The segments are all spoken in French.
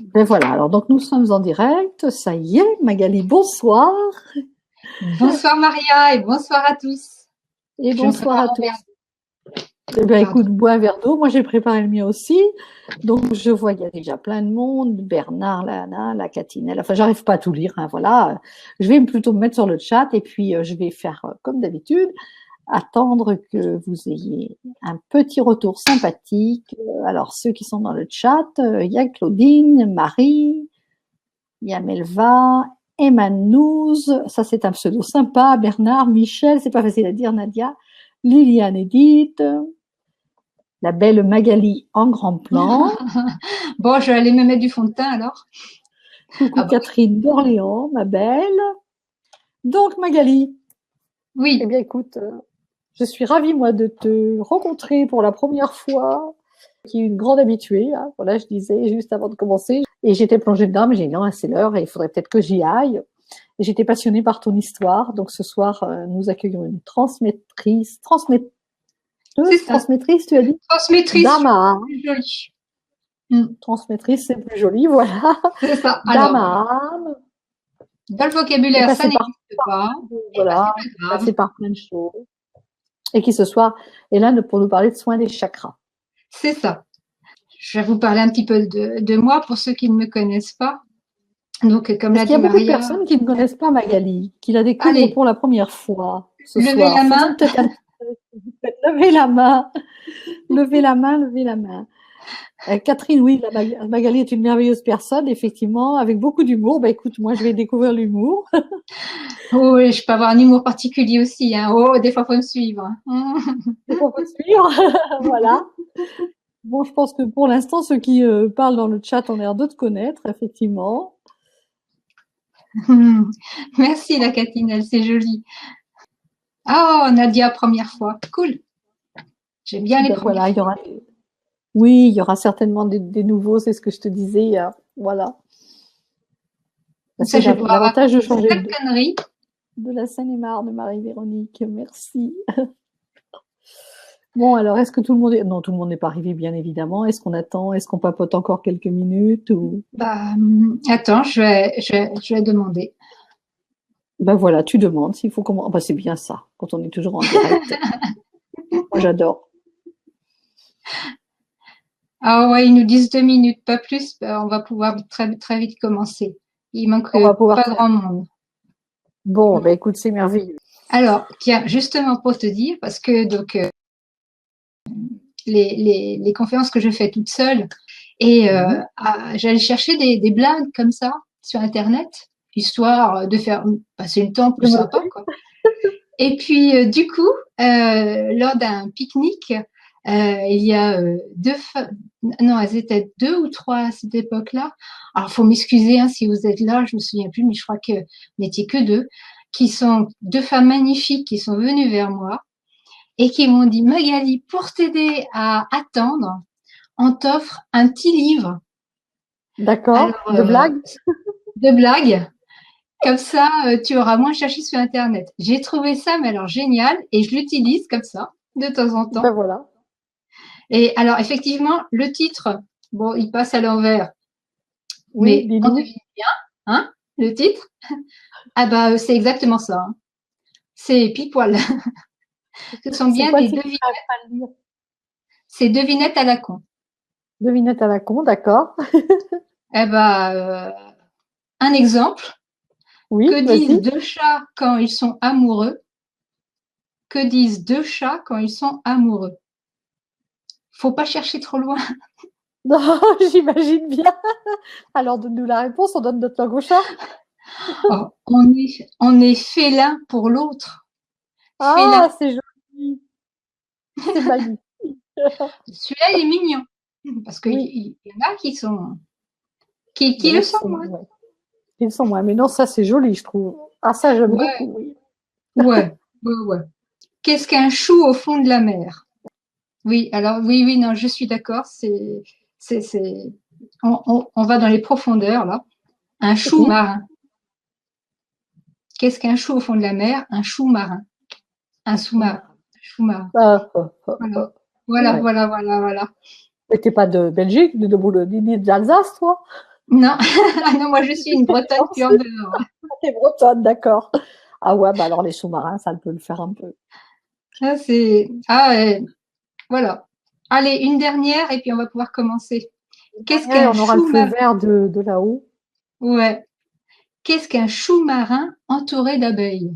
Ben voilà, alors donc nous sommes en direct, ça y est, Magali, bonsoir. Bonsoir Maria et bonsoir à tous. Et Je me bonsoir prépare à mon verre tous. Eh bien pardon. écoute, bois un verre d'eau, moi j'ai préparé le mien aussi. Donc je vois qu'il y a déjà plein de monde, Bernard, Lana, la Catinelle, enfin j'arrive pas à tout lire, hein, voilà. Je vais plutôt me mettre sur le chat et puis je vais faire comme d'habitude, attendre que vous ayez un petit retour sympathique. Alors ceux qui sont dans le chat, il y a Claudine, Marie, il y a Melva, Emanouz, ça c'est un pseudo sympa, Bernard, Michel, c'est pas facile à dire, Nadia, Liliane Edith, la belle Magali en grand plan, Bon, je vais aller me mettre du fond de teint alors. coucou Ah bah Catherine d'Orléans, ma belle. Donc Magali, eh oui, bien écoute, je suis ravie moi de te rencontrer pour la première fois, qui est une grande habituée, hein, voilà, je disais juste avant de commencer, et j'étais plongée dedans, mais j'ai dit non, c'est l'heure et il faudrait peut-être que j'y aille. Et j'étais passionnée par ton histoire. Donc ce soir, nous accueillons une c'est ça. transmettrice, tu as dit Transmettrice, Dama. c'est plus joli. Hmm, Transmettrice, c'est plus joli, voilà. c'est ça. Alors, Dama. dans le Est vocabulaire, ça passée par, n'existe pas. Et bah, c'est voilà, pas grave. passée par plein de choses. Et qui ce soir est là pour nous parler de soins des chakras. C'est ça. Je vais vous parler un petit peu de moi pour ceux qui ne me connaissent pas. Donc, comme Parce l'a qu'il y dit a beaucoup de Maria, personnes qui ne connaissent pas Magali, qui la découvrent allez, pour la première fois ce levez soir. la Faisons main. peut-être un lever la main, lever la main, lever la main. Catherine, oui, Magali est une merveilleuse personne, effectivement, avec beaucoup d'humour. Bah écoute, moi je vais découvrir l'humour. Oh, et je peux avoir un humour particulier aussi, hein. Oh, des fois, faut me suivre. C'est pour vous suivre. Voilà. Bon, je pense que pour l'instant, ceux qui parlent dans le chat ont l'air de te connaître, effectivement. Merci la Catinelle, c'est joli. Oh, Nadia, première fois. Cool. J'aime bien les Ben premières voilà, il y fois. aura, oui, il y aura certainement des nouveaux, c'est ce que je te disais. Voilà. Ben, Comme ça, c'est je vais pouvoir l'avantage de raconter changer cette connerie. de la Seine-et-Marne de Marie-Véronique. Merci. Bon, alors, est-ce que tout le monde est... Non, tout le monde n'est pas arrivé, bien évidemment. Est-ce qu'on attend? Est-ce qu'on papote encore quelques minutes ou... Bah, attends, je vais demander. Ben voilà, tu demandes s'il faut comment. Ben, c'est bien ça, quand on est toujours en direct. Moi, j'adore. Ah ouais, ils nous disent 2 minutes, pas plus. Bah, on va pouvoir très, très vite commencer. Il manque On va pouvoir pas faire. grand monde. Bon, ben écoute, c'est merveilleux. Alors, tiens, justement pour te dire, parce que donc les conférences que je fais toute seule, et Mhm. j'allais chercher des blagues comme ça sur Internet, histoire de faire passer le temps plus De sympa, noter. quoi. Et puis, du coup, lors d'un pique-nique, il y a non, elles étaient deux ou trois à cette époque-là. Alors, faut m'excuser hein, si vous êtes là, je me souviens plus, mais je crois que n'étiez que deux, qui sont deux femmes magnifiques qui sont venues vers moi et qui m'ont dit, Magali, pour t'aider à attendre, on t'offre un petit livre. D'accord. Alors, De blagues? de blagues. Comme ça, tu auras moins cherché sur Internet. J'ai trouvé ça, mais alors génial, et je l'utilise comme ça, de temps en Ben temps. voilà. Et alors, effectivement, le titre, bon, il passe à l'envers, Oui, mais on dis-nous. devine bien, hein, le titre. Ah bah, c'est exactement ça. Hein. C'est pile poil. Ce sont C'est bien quoi le des titre? devinettes, J'arrive pas à le lire. c'est devinettes à la con. Devinette à la con, d'accord. Eh ben, un exemple. Oui, Que disent vas-y. deux chats quand ils sont amoureux? Que disent deux chats quand ils sont amoureux? Faut pas chercher trop loin. Non, j'imagine bien. Alors, donne-nous la réponse, on donne notre langue au chat. Oh, on est fait l'un pour l'autre. Ah, Félin. c'est joli. C'est magnifique. Celui-là, il est mignon. Parce qu'il Oui, y en a qui sont, qui le oui, sont, moi. ouais. Ils sont moins. Mais non, ça, c'est joli, je trouve. Ah, ça, j'aime Ouais, beaucoup, oui. ouais, ouais, ouais. Qu'est-ce qu'un chou au fond de la mer? Oui, alors, oui, oui, non, je suis d'accord. C'est, on va dans les profondeurs, là. Un chou Oui. marin. Qu'est-ce qu'un chou au fond de la mer? Un chou marin. Un sous-marin. Sous-marin. Chou marin. Ah, Voilà. Voilà, ouais. voilà, voilà, voilà. Mais t'es pas de Belgique, ni d'Alsace, toi? Non, ah non, moi je suis une Bretonne pure beurre. T'es bretonne, d'accord. Ah ouais, bah alors les sous-marins, ça peut le faire un peu. Ça, c'est... Ah, voilà. Allez, une dernière et puis on va pouvoir commencer. Qu'est-ce Derrière, qu'un on aura le feu chou-marin? vert de là-haut. Ouais. Qu'est-ce qu'un chou-marin entouré d'abeilles?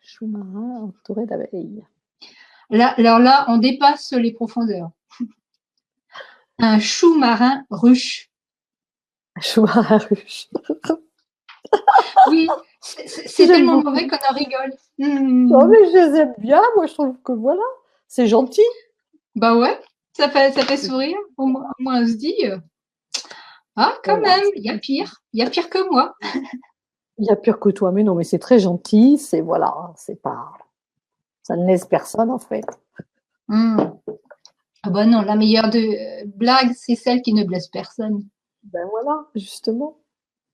Sous-marin entouré d'abeilles. Là, alors là, on dépasse les profondeurs. Un chou-marin ruche. Sous-marin ruche. Oui, c'est J'aime tellement mauvais beaucoup. qu'on en rigole. Non, mais je les aime bien. Moi, je trouve que voilà, c'est gentil. Bah ouais, ça fait sourire. Au moins, on se dit, ah, quand Voilà. même, il y a pire que moi. Il y a pire que toi, mais non, mais c'est très gentil. C'est voilà, c'est pas, ça ne laisse personne en fait. Hmm. Ah bah non, la meilleure de blague, c'est celle qui ne blesse personne. Ben voilà, justement,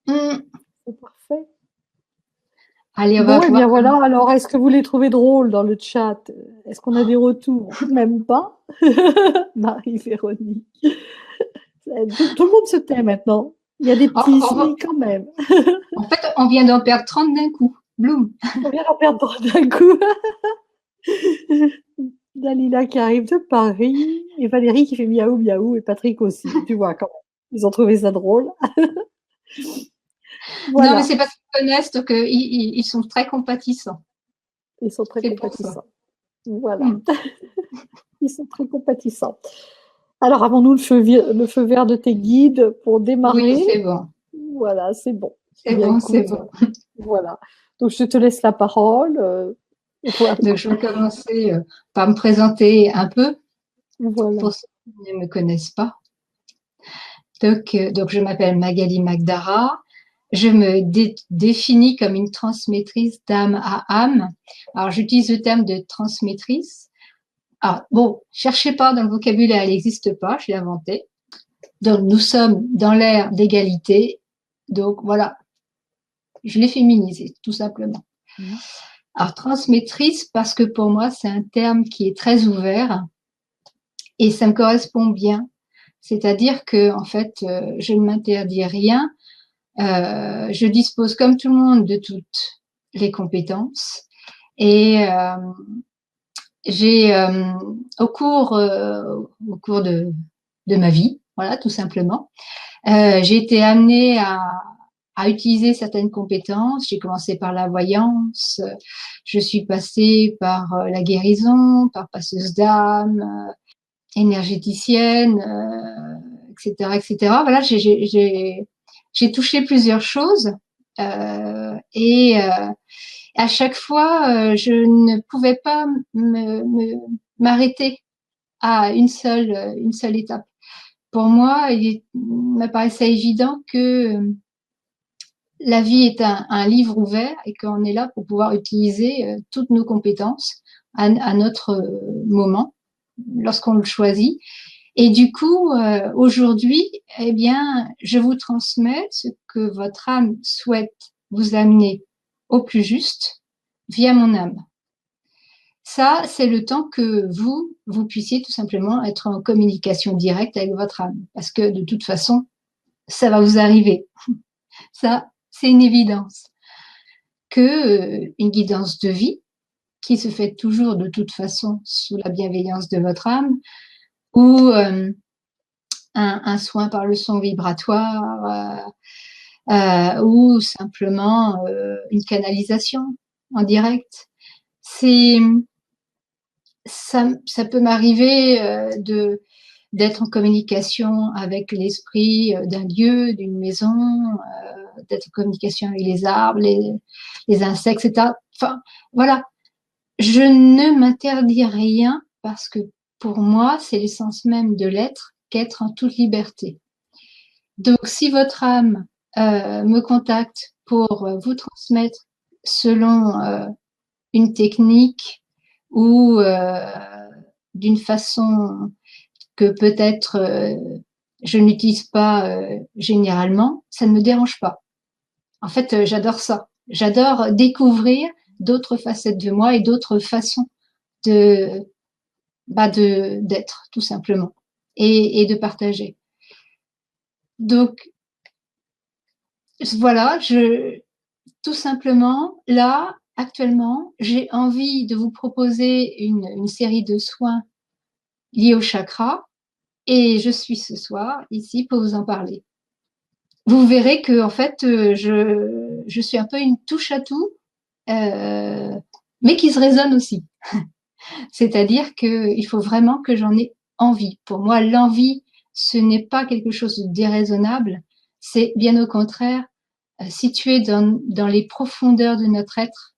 Hmm. c'est parfait. Allez, on va Bon, et bien pouvoir voilà. Alors, est-ce que vous les trouvez drôles dans le chat? Est-ce qu'on a des retours? Même pas. Marie-Véronique. Tout le monde se tait maintenant. Il y a des petits en, ici quand même. en fait, on vient d'en perdre 30 d'un coup. Bloom. On vient d'en perdre d'un coup. Dalila qui arrive de Paris et Valérie qui fait miaou miaou et Patrick aussi. Tu vois, quand même. Ils ont trouvé ça drôle. Non, mais Voilà. c'est parce qu'ils connaissent qu'ils sont très compatissants. Ils sont très C'est pour ça. compatissants. Voilà. Hmm. Ils sont très compatissants. Alors, avons-nous le feu vert de tes guides pour Oui, démarrer? c'est bon. Voilà, c'est bon. Eh C'est bien, bon, c'est écoute, bon. voilà. Donc, je te laisse la parole. Voilà. Donc, je vais commencer par me présenter un peu Voilà. pour ceux qui ne me connaissent pas. Donc je m'appelle Magali Magdara. Je me définis comme une transmettrice d'âme à âme. Alors, j'utilise le terme de transmettrice. Alors, bon, cherchez pas dans le vocabulaire, elle n'existe pas, je l'ai inventé. Donc, nous sommes dans l'ère d'égalité. Donc, voilà, je l'ai féminisé, tout simplement. Mhm. Alors, transmettrice, parce que pour moi, c'est un terme qui est très ouvert et ça me correspond bien. C'est-à-dire que, en fait, je ne m'interdis rien. Je dispose, comme tout le monde, de toutes les compétences. Et j'ai, au cours de ma vie, voilà, tout simplement, j'ai été amenée à utiliser certaines compétences. J'ai commencé par la voyance, je suis passée par la guérison, par passeuse d'âme, énergéticienne, etc., etc. Voilà, j'ai touché plusieurs choses et à chaque fois, je ne pouvais pas m'arrêter à une seule étape. Pour moi, il m'apparaissait évident que la vie est un livre ouvert et qu'on est là pour pouvoir utiliser toutes nos compétences à notre moment, lorsqu'on le choisit. Et du coup, aujourd'hui, eh bien, je vous transmets ce que votre âme souhaite vous amener au plus juste via mon âme. Ça, c'est le temps que vous puissiez tout simplement être en communication directe avec votre âme. Parce que de toute façon, ça va vous arriver. Ça, c'est une évidence. Que une guidance de vie, qui se fait toujours de toute façon sous la bienveillance de votre âme, ou un soin par le son vibratoire, ou simplement une canalisation en direct. C'est ça peut m'arriver d'être en communication avec l'esprit d'un lieu, d'une maison, d'être en communication avec les arbres, les insectes, etc. Enfin, voilà. Je ne m'interdis rien parce que pour moi, c'est l'essence même de l'être qu'être en toute liberté. Donc, si votre âme me contacte pour vous transmettre selon une technique ou d'une façon que peut-être je n'utilise pas généralement, ça ne me dérange pas. En fait, j'adore ça. J'adore découvrir d'autres facettes de moi et d'autres façons de d'être tout simplement et de partager. Donc, voilà, tout simplement, là, actuellement, j'ai envie de vous proposer une série de soins liés au chakra et je suis ce soir ici pour vous en parler. Vous verrez que en fait, je suis un peu une touche à tout, mais qui se raisonne aussi. C'est-à-dire qu'il faut vraiment que j'en ai envie. Pour moi, l'envie, ce n'est pas quelque chose de déraisonnable, c'est bien au contraire situé dans les profondeurs de notre être.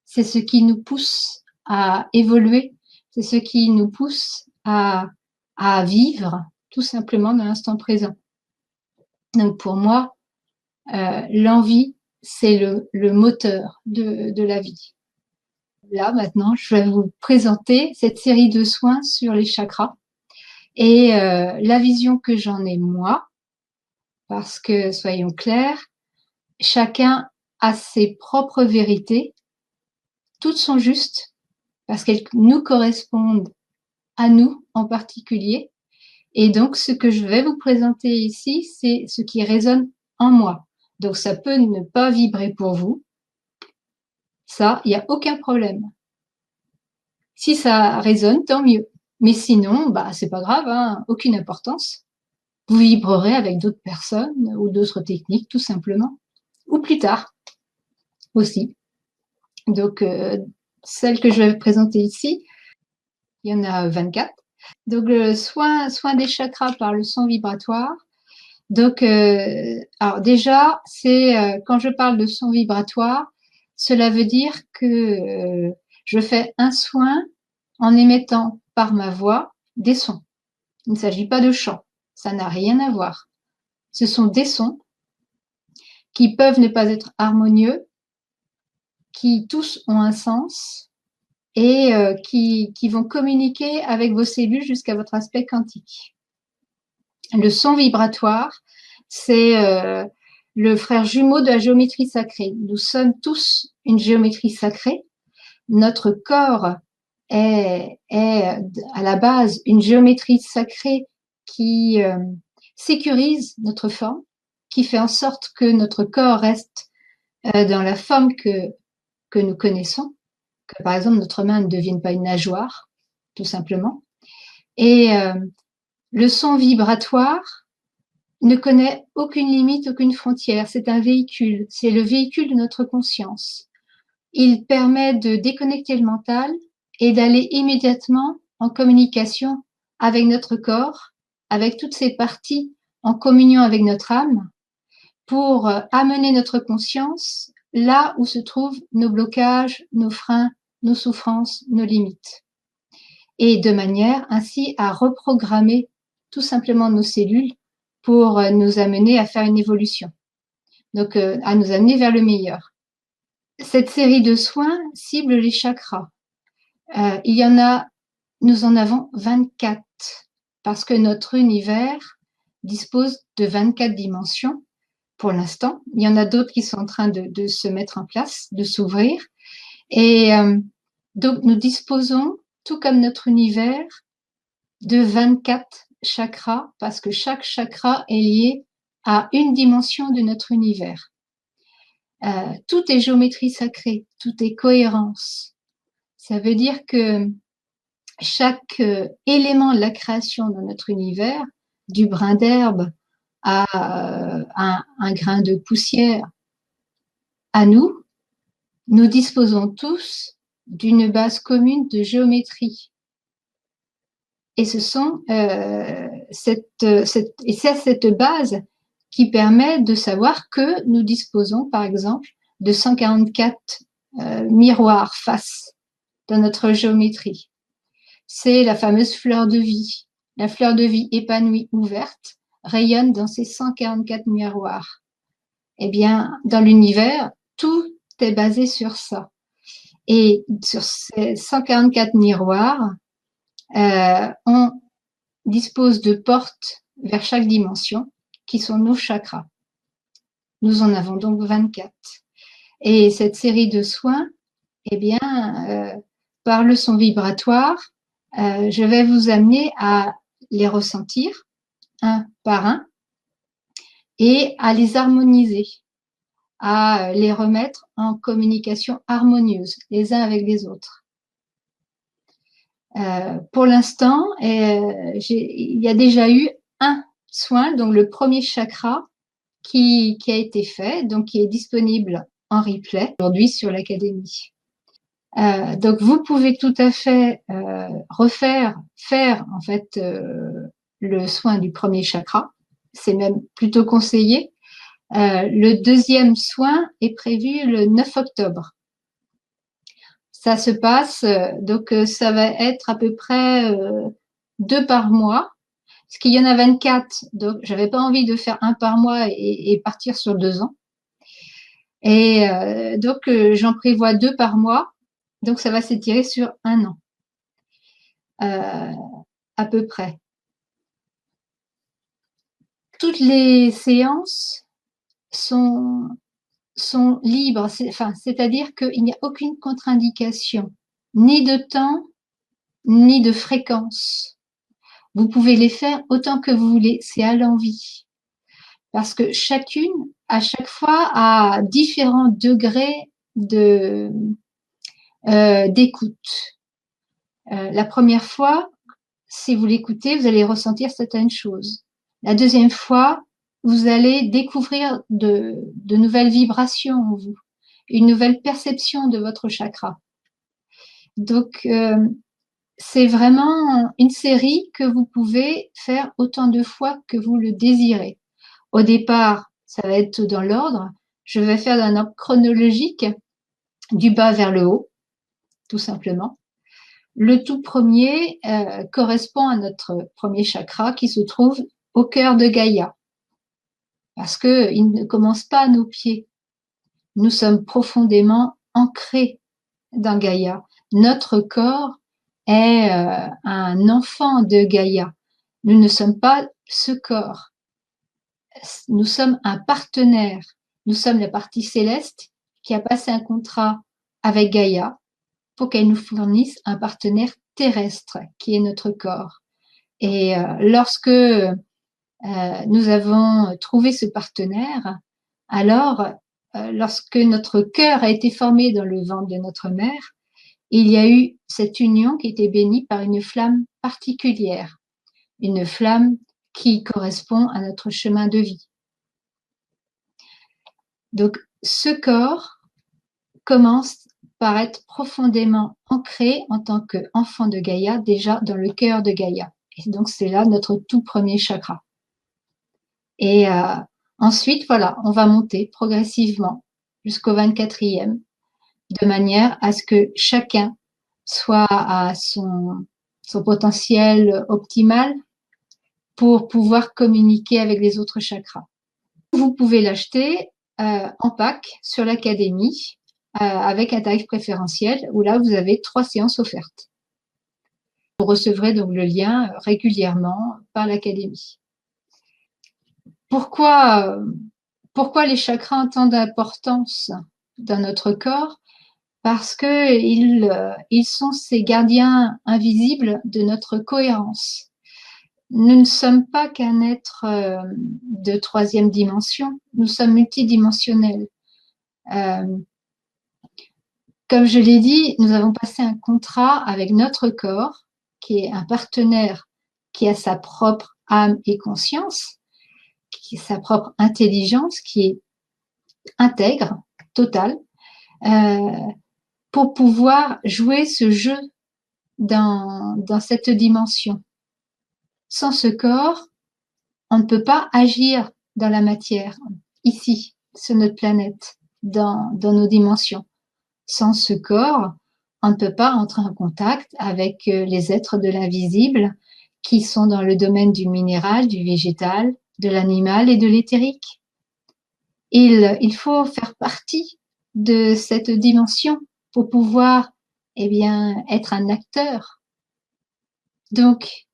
C'est ce qui nous pousse à évoluer, c'est ce qui nous pousse à vivre tout simplement dans l'instant présent. Donc pour moi, l'envie, c'est le moteur de la vie. Là, maintenant, je vais vous présenter cette série de soins sur les chakras et la vision que j'en ai moi, parce que, soyons clairs, chacun a ses propres vérités, toutes sont justes, parce qu'elles nous correspondent à nous en particulier. Et donc, ce que je vais vous présenter ici, c'est ce qui résonne en moi. Donc, ça peut ne pas vibrer pour vous. Ça, il n'y a aucun problème. Si ça résonne, tant mieux. Mais sinon, bah, c'est pas grave, hein, aucune importance. Vous vibrerez avec d'autres personnes ou d'autres techniques, tout simplement. Ou plus tard, aussi. Donc, celle que je vais vous présenter ici, il y en a 24. Donc, le soin des chakras par le son vibratoire. Donc, alors déjà, c'est quand je parle de son vibratoire, cela veut dire que je fais un soin en émettant par ma voix des sons. Il ne s'agit pas de chant, ça n'a rien à voir. Ce sont des sons qui peuvent ne pas être harmonieux, qui tous ont un sens et qui vont communiquer avec vos cellules jusqu'à votre aspect quantique. Le son vibratoire, c'est le frère jumeau de la géométrie sacrée. Nous sommes tous une géométrie sacrée. Notre corps est à la base une géométrie sacrée qui sécurise notre forme, qui fait en sorte que notre corps reste dans la forme que nous connaissons, que par exemple notre main ne devienne pas une nageoire, tout simplement. Et le son vibratoire ne connaît aucune limite, aucune frontière. C'est un véhicule, c'est le véhicule de notre conscience. Il permet de déconnecter le mental et d'aller immédiatement en communication avec notre corps, avec toutes ces parties en communion avec notre âme, pour amener notre conscience là où se trouvent nos blocages, nos freins, nos souffrances, nos limites. Et de manière ainsi à reprogrammer tout simplement nos cellules pour nous amener à faire une évolution. Donc, à nous amener vers le meilleur. Cette série de soins cible les chakras. Il y en a, nous en avons 24 parce que notre univers dispose de 24 dimensions pour l'instant. Il y en a d'autres qui sont en train de se mettre en place, de s'ouvrir. Et donc, nous disposons, tout comme notre univers, de 24 chakras parce que chaque chakra est lié à une dimension de notre univers. Tout est géométrie sacrée, tout est cohérence. Ça veut dire que chaque élément de la création de notre univers, du brin d'herbe à un grain de poussière, à nous, nous disposons tous d'une base commune de géométrie. Et ce sont c'est cette base qui permet de savoir que nous disposons, par exemple, de 144 miroirs faces dans notre géométrie. C'est la fameuse fleur de vie. La fleur de vie épanouie, ouverte, rayonne dans ces 144 miroirs. Eh bien, dans l'univers, tout est basé sur ça. Et sur ces 144 miroirs, on dispose de portes vers chaque dimension qui sont nos chakras. Nous en avons donc 24. Et cette série de soins, eh bien, par le son vibratoire, je vais vous amener à les ressentir un par un et à les harmoniser, à les remettre en communication harmonieuse les uns avec les autres. Pour l'instant, il y a déjà eu un soin, donc le premier chakra, qui a été fait, donc qui est disponible en replay aujourd'hui sur l'académie. Donc vous pouvez tout à fait faire en fait le soin du premier chakra. C'est même plutôt conseillé. Le deuxième soin est prévu le 9 octobre. Ça se passe, donc ça va être à peu près 2 par mois, parce qu'il y en a 24, donc j'avais pas envie de faire un par mois et partir sur 2 ans. Et donc j'en prévois 2 par mois, donc ça va s'étirer sur 1 an, à peu près. Toutes les séances sont libres, c'est-à-dire qu'il n'y a aucune contre-indication, ni de temps, ni de fréquence. Vous pouvez les faire autant que vous voulez, c'est à l'envie. Parce que chacune, à chaque fois, a différents degrés d'écoute. La première fois, si vous l'écoutez, vous allez ressentir certaines choses. La deuxième fois, vous allez découvrir de nouvelles vibrations en vous, une nouvelle perception de votre chakra. Donc, c'est vraiment une série que vous pouvez faire autant de fois que vous le désirez. Au départ, ça va être dans l'ordre. Je vais faire d'un ordre chronologique, du bas vers le haut, tout simplement. Le tout premier correspond à notre premier chakra qui se trouve au cœur de Gaïa. Parce qu'il ne commence pas à nos pieds. Nous sommes profondément ancrés dans Gaïa. Notre corps est un enfant de Gaïa. Nous ne sommes pas ce corps. Nous sommes un partenaire. Nous sommes la partie céleste qui a passé un contrat avec Gaïa pour qu'elle nous fournisse un partenaire terrestre qui est notre corps. Et lorsque nous avons trouvé ce partenaire, alors lorsque notre cœur a été formé dans le ventre de notre mère, il y a eu cette union qui était bénie par une flamme particulière, une flamme qui correspond à notre chemin de vie. Donc, ce corps commence par être profondément ancré en tant qu'enfant de Gaïa, déjà dans le cœur de Gaïa. Et donc, c'est là notre tout premier chakra. Et ensuite, voilà, on va monter progressivement jusqu'au 24e, de manière à ce que chacun soit à son potentiel optimal pour pouvoir communiquer avec les autres chakras. Vous pouvez l'acheter en pack sur l'académie avec un tarif préférentiel où là, vous avez 3 séances offertes. Vous recevrez donc le lien régulièrement par l'académie. Pourquoi les chakras ont tant d'importance dans notre corps? Parce que ils sont ces gardiens invisibles de notre cohérence. Nous ne sommes pas qu'un être de 3e dimension, nous sommes multidimensionnels. Comme je l'ai dit, nous avons passé un contrat avec notre corps, qui est un partenaire qui a sa propre âme et conscience, qui a sa propre intelligence, qui est intègre, totale, pour pouvoir jouer ce jeu dans cette dimension. Sans ce corps, on ne peut pas agir dans la matière, ici, sur notre planète, dans nos dimensions. Sans ce corps, on ne peut pas entrer en contact avec les êtres de l'invisible qui sont dans le domaine du minéral, du végétal, de l'animal et de l'éthérique. Il faut faire partie de cette dimension pour pouvoir être un acteur. Donc,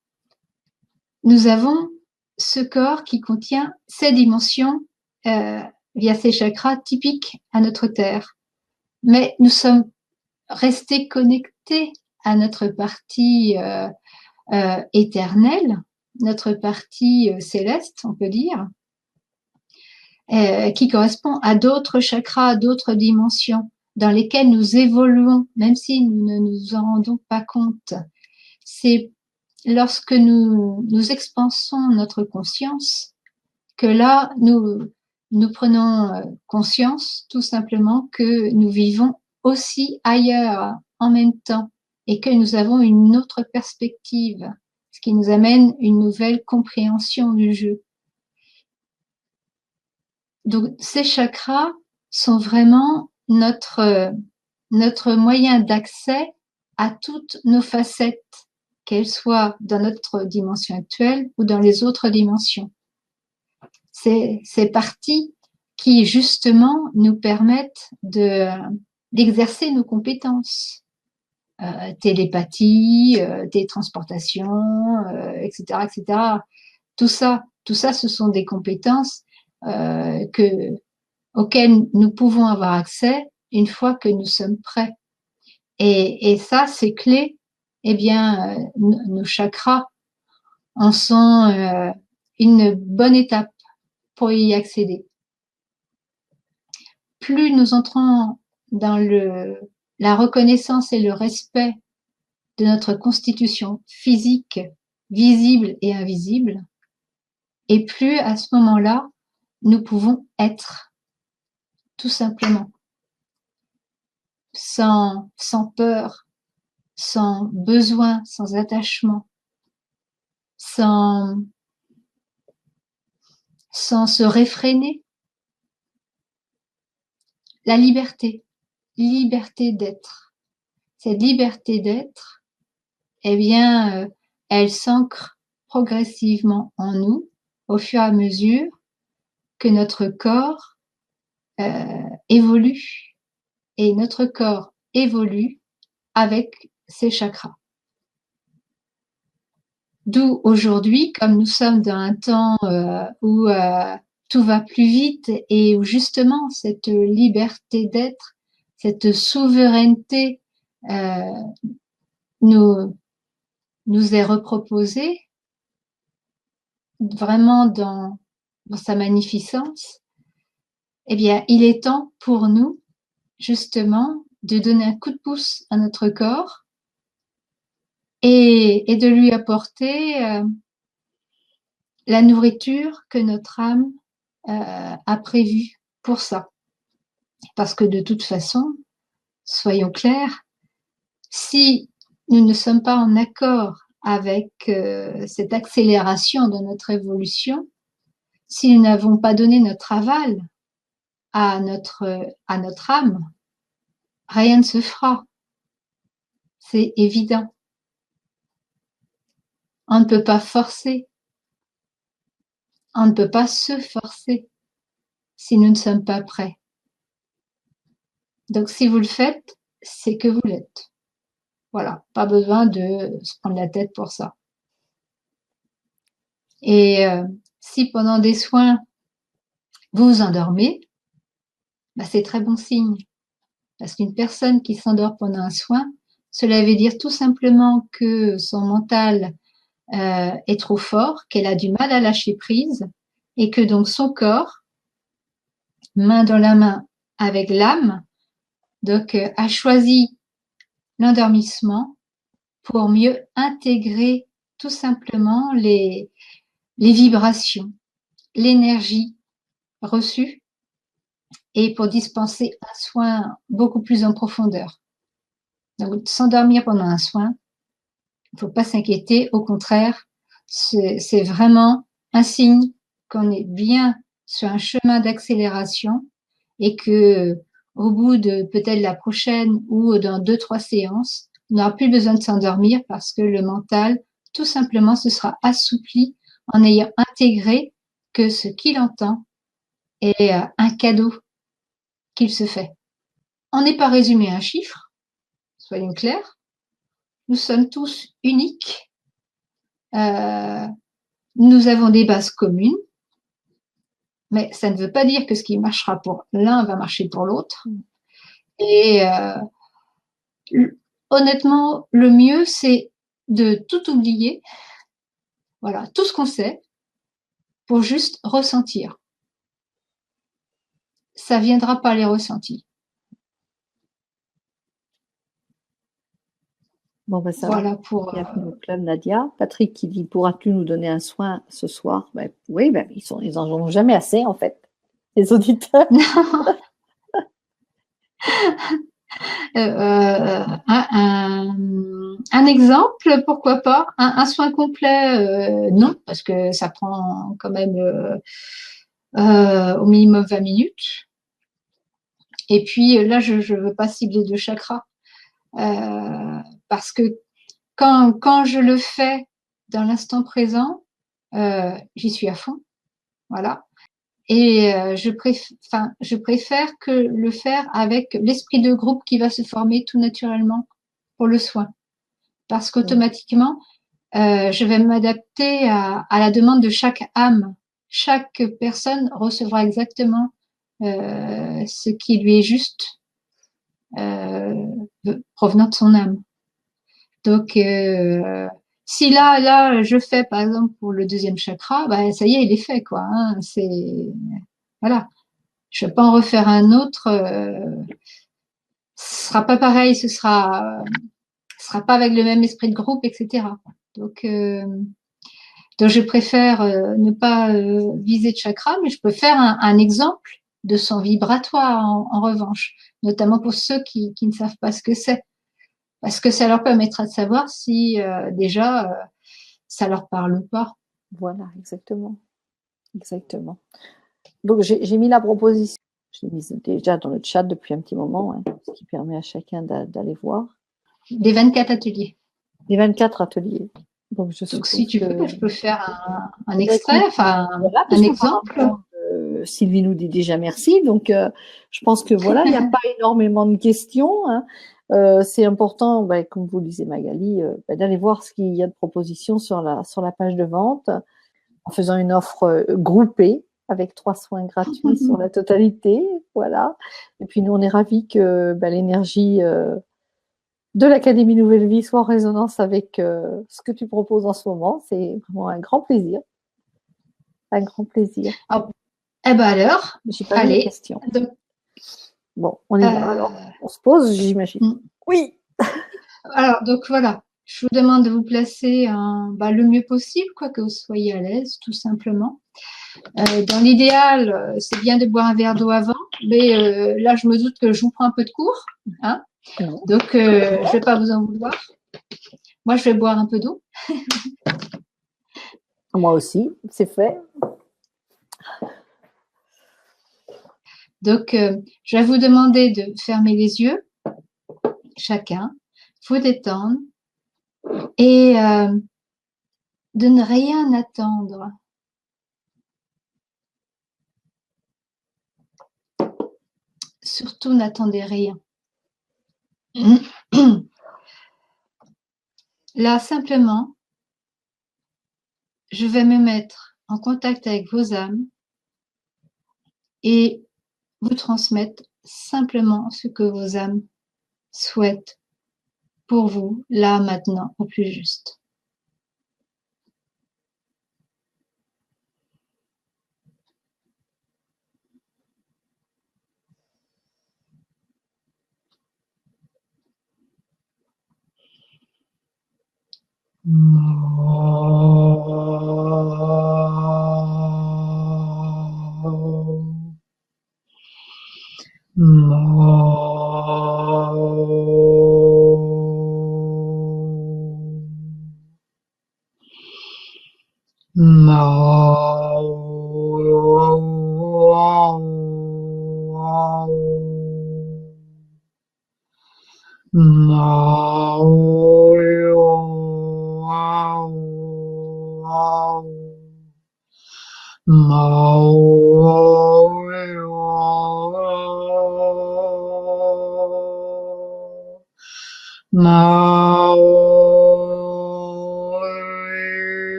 nous avons ce corps qui contient ces dimensions via ces chakras typiques à notre Terre. Mais nous sommes restés connectés à notre partie éternelle, notre partie céleste, on peut dire. qui correspond à d'autres chakras, à d'autres dimensions dans lesquelles nous évoluons, même si nous ne nous en rendons pas compte. C'est lorsque nous expansons notre conscience que là, nous prenons conscience tout simplement que nous vivons aussi ailleurs en même temps et que nous avons une autre perspective, ce qui nous amène une nouvelle compréhension du jeu. Donc, ces chakras sont vraiment notre moyen d'accès à toutes nos facettes, qu'elles soient dans notre dimension actuelle ou dans les autres dimensions. Ces parties qui, justement, nous permettent d'exercer nos compétences. Télépathie, télétransportation, etc., etc. Tout ça, ce sont des compétences auxquelles nous pouvons avoir accès une fois que nous sommes prêts. Et ça, ces clés, eh bien, nos chakras en sont une bonne étape pour y accéder. Plus nous entrons dans la reconnaissance et le respect de notre constitution physique, visible et invisible, et plus à ce moment-là, nous pouvons être, tout simplement, sans peur, sans besoin, sans attachement, sans se réfréner. La liberté d'être. Cette liberté d'être, eh bien, elle s'ancre progressivement en nous au fur et à mesure que notre corps évolue. Et notre corps évolue avec ses chakras. D'où aujourd'hui, comme nous sommes dans un temps où tout va plus vite et où justement cette liberté d'être, cette souveraineté nous est reproposée vraiment dans sa magnificence, eh bien, il est temps pour nous justement de donner un coup de pouce à notre corps et de lui apporter la nourriture que notre âme a prévue pour ça. Parce que de toute façon, soyons clairs, si nous ne sommes pas en accord avec cette accélération de notre évolution, si nous n'avons pas donné notre aval à notre âme, rien ne se fera. C'est évident. On ne peut pas forcer. On ne peut pas se forcer si nous ne sommes pas prêts. Donc, si vous le faites, c'est que vous l'êtes. Voilà, pas besoin de se prendre la tête pour ça. Et si pendant des soins, vous vous endormez, bah, c'est très bon signe. Parce qu'une personne qui s'endort pendant un soin, cela veut dire tout simplement que son mental est trop fort, qu'elle a du mal à lâcher prise et que donc son corps, main dans la main avec l'âme, donc a choisi l'endormissement pour mieux intégrer tout simplement les vibrations, l'énergie reçue et pour dispenser un soin beaucoup plus en profondeur. Donc, s'endormir pendant un soin, il ne faut pas s'inquiéter, au contraire, c'est vraiment un signe qu'on est bien sur un chemin d'accélération et que au bout de peut-être la prochaine ou dans 2-3 séances, on n'aura plus besoin de s'endormir parce que le mental, tout simplement, se sera assoupli en ayant intégré que ce qu'il entend est un cadeau qu'il se fait. On n'est pas résumé à un chiffre, soyons clairs. Nous sommes tous uniques. Nous avons des bases communes, mais ça ne veut pas dire que ce qui marchera pour l'un va marcher pour l'autre. Et honnêtement, le mieux, c'est de tout oublier, voilà, tout ce qu'on sait, pour juste ressentir. ça viendra par les ressentis. Bon, ben ça va. Voilà pour. Bienvenue au club, Nadia. Patrick qui dit, pourras-tu nous donner un soin ce soir? Ben, oui, ben, ils en ont jamais assez, en fait, les auditeurs. Un exemple, pourquoi pas. Un soin complet, non, parce que ça prend quand même au minimum 20 minutes. Et puis là, je ne veux pas cibler de chakra. Parce que quand je le fais dans l'instant présent, j'y suis à fond. Voilà. Et je préfère que le faire avec l'esprit de groupe qui va se former tout naturellement pour le soin. Parce qu'automatiquement, je vais m'adapter à la demande de chaque âme. Chaque personne recevra exactement ce qui lui est juste provenant de son âme. Donc, si là, je fais par exemple pour le deuxième chakra, bah, ça y est, il est fait, quoi. Hein, voilà. Je vais pas en refaire un autre. Ce sera pas pareil, ce sera pas avec le même esprit de groupe, etc. Donc, je préfère ne pas viser de chakra, mais je peux faire un exemple de son vibratoire en revanche, notamment pour ceux qui ne savent pas ce que c'est, parce que ça leur permettra de savoir si déjà ça leur parle ou pas. Voilà, exactement. Exactement. Donc, j'ai mis la proposition. Je l'ai mise déjà dans le chat depuis un petit moment, hein, ce qui permet à chacun d'aller voir. Des 24 ateliers. Les 24 ateliers. Donc, Si tu veux, je peux faire un Eh ben, extrait, écoute, enfin voilà, un puisque par exemple. rapport, Sylvie nous dit déjà merci. Donc, je pense que voilà, il n'y a pas énormément de questions. Hein. C'est important, ben, comme vous le disiez Magali, ben, d'aller voir ce qu'il y a de propositions sur la page de vente en faisant une offre groupée avec 3 soins gratuits sur la totalité. Voilà. Et puis, nous, on est ravis que ben, l'énergie de l'Académie Nouvelle Vie soit en résonance avec ce que tu proposes en ce moment. C'est vraiment un grand plaisir. Un grand plaisir. Oh, eh ben alors, J'ai pas vu les allez. questions. Donc, Bon, on y va alors. On se pose, j'imagine. Oui. alors, donc voilà. Je vous demande de vous placer le mieux possible, quoi que vous soyez à l'aise, tout simplement. Dans l'idéal, c'est bien de boire un verre d'eau avant, mais là, je me doute que je vous prends un peu de cours. Hein, donc, je ne vais pas vous en vouloir. Moi, je vais boire un peu d'eau. Moi aussi, c'est fait. Donc, je vais vous demander de fermer les yeux, chacun, vous détendre et de ne rien attendre. Surtout, n'attendez rien. Là, simplement, je vais me mettre en contact avec vos âmes et vous transmettre simplement ce que vos âmes souhaitent pour vous, là, maintenant, au plus juste.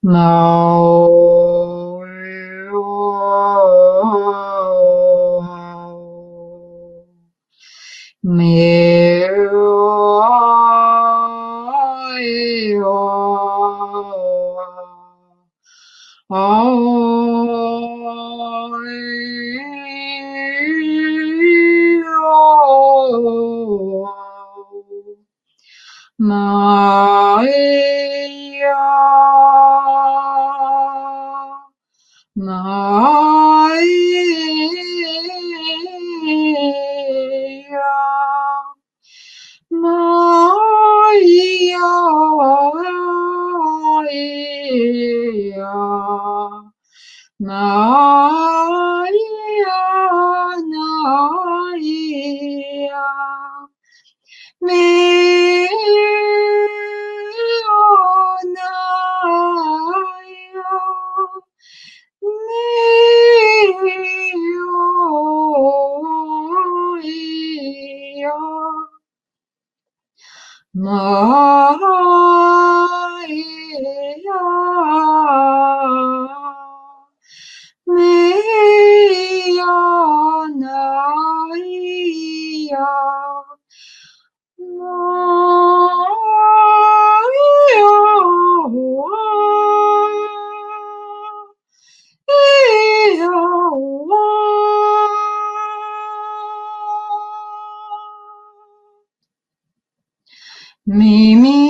Mao Maria, Maria, Maria, Maria, Maria, Mimi,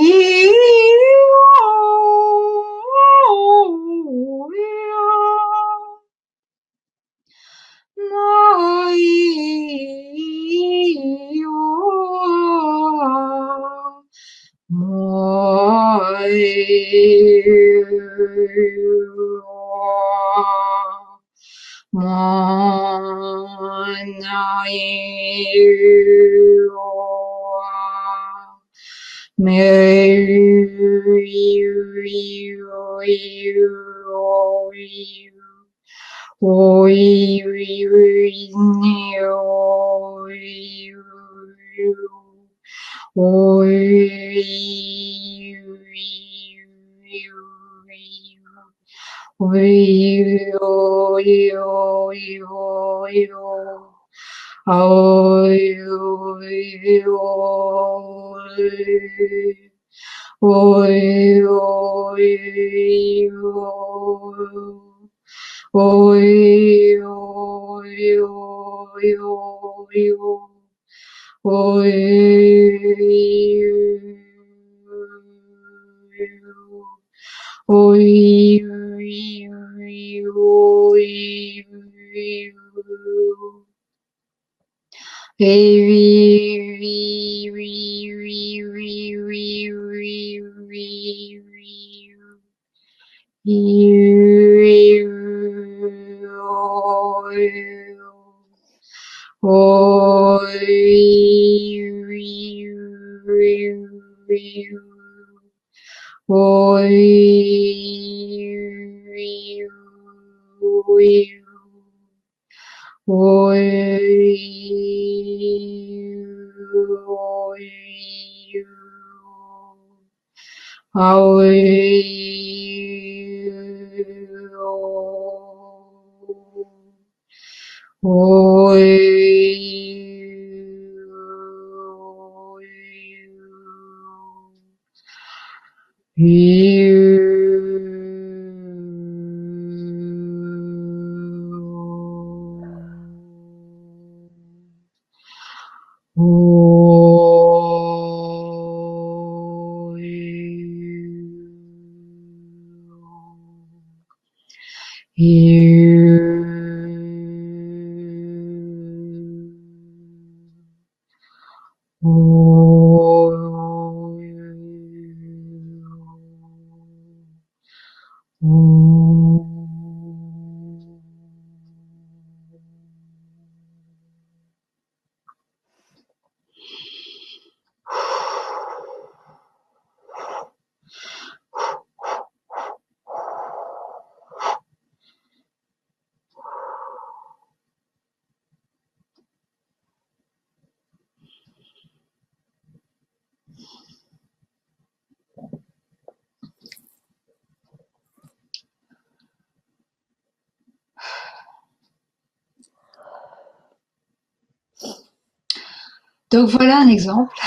Donc voilà un exemple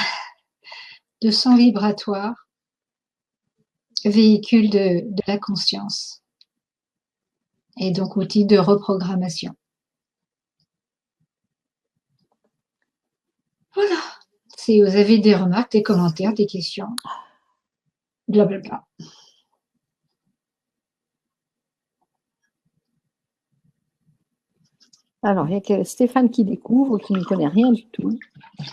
de son vibratoire, véhicule de la conscience et donc outil de reprogrammation. Voilà. Si vous avez des remarques, des commentaires, des questions, blablabla. Alors, il y a que Stéphane qui découvre, qui n'y connaît rien du tout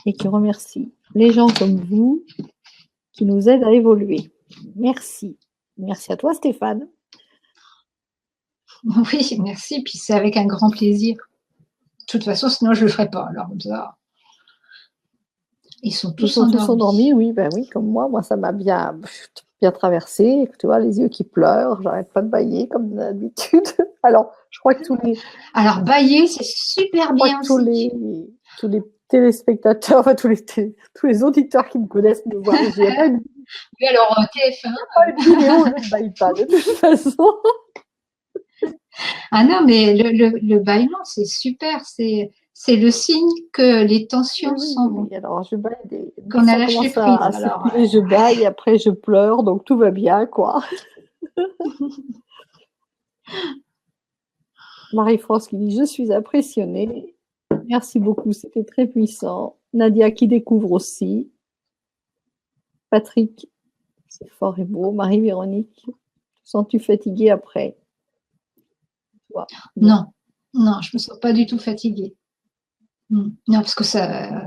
et qui remercie les gens comme vous qui nous aident à évoluer. Merci. Merci à toi, Stéphane. Oui, merci. Puis c'est avec un grand plaisir. De toute façon, sinon je le ferais pas. Alors, ça, ils sont tous endormis. Oui, ben oui, comme moi. Moi, ça m'a bien traversé. Tu vois, les yeux qui pleurent. J'arrête pas de bâiller comme d'habitude. Alors, je crois que Alors, bailler, c'est super bien aussi. tous les téléspectateurs, enfin tous les auditeurs qui me connaissent me voient. Il n'y a pas une Oui, alors TF1. vidéo, je ne baille pas de toute façon. Ah non, mais le bâillement, c'est super. C'est le signe que les tensions s'en vont. Oui, alors je baille Qu'on a lâché prise. Alors, je baille, après je pleure, donc tout va bien, quoi. Marie-France qui dit « Je suis impressionnée. Merci beaucoup, c'était très puissant. » Nadia qui découvre aussi. Patrick, c'est fort et beau. Marie-Véronique, te sens-tu fatiguée après? Non, je me sens pas du tout fatiguée. Non, parce que ça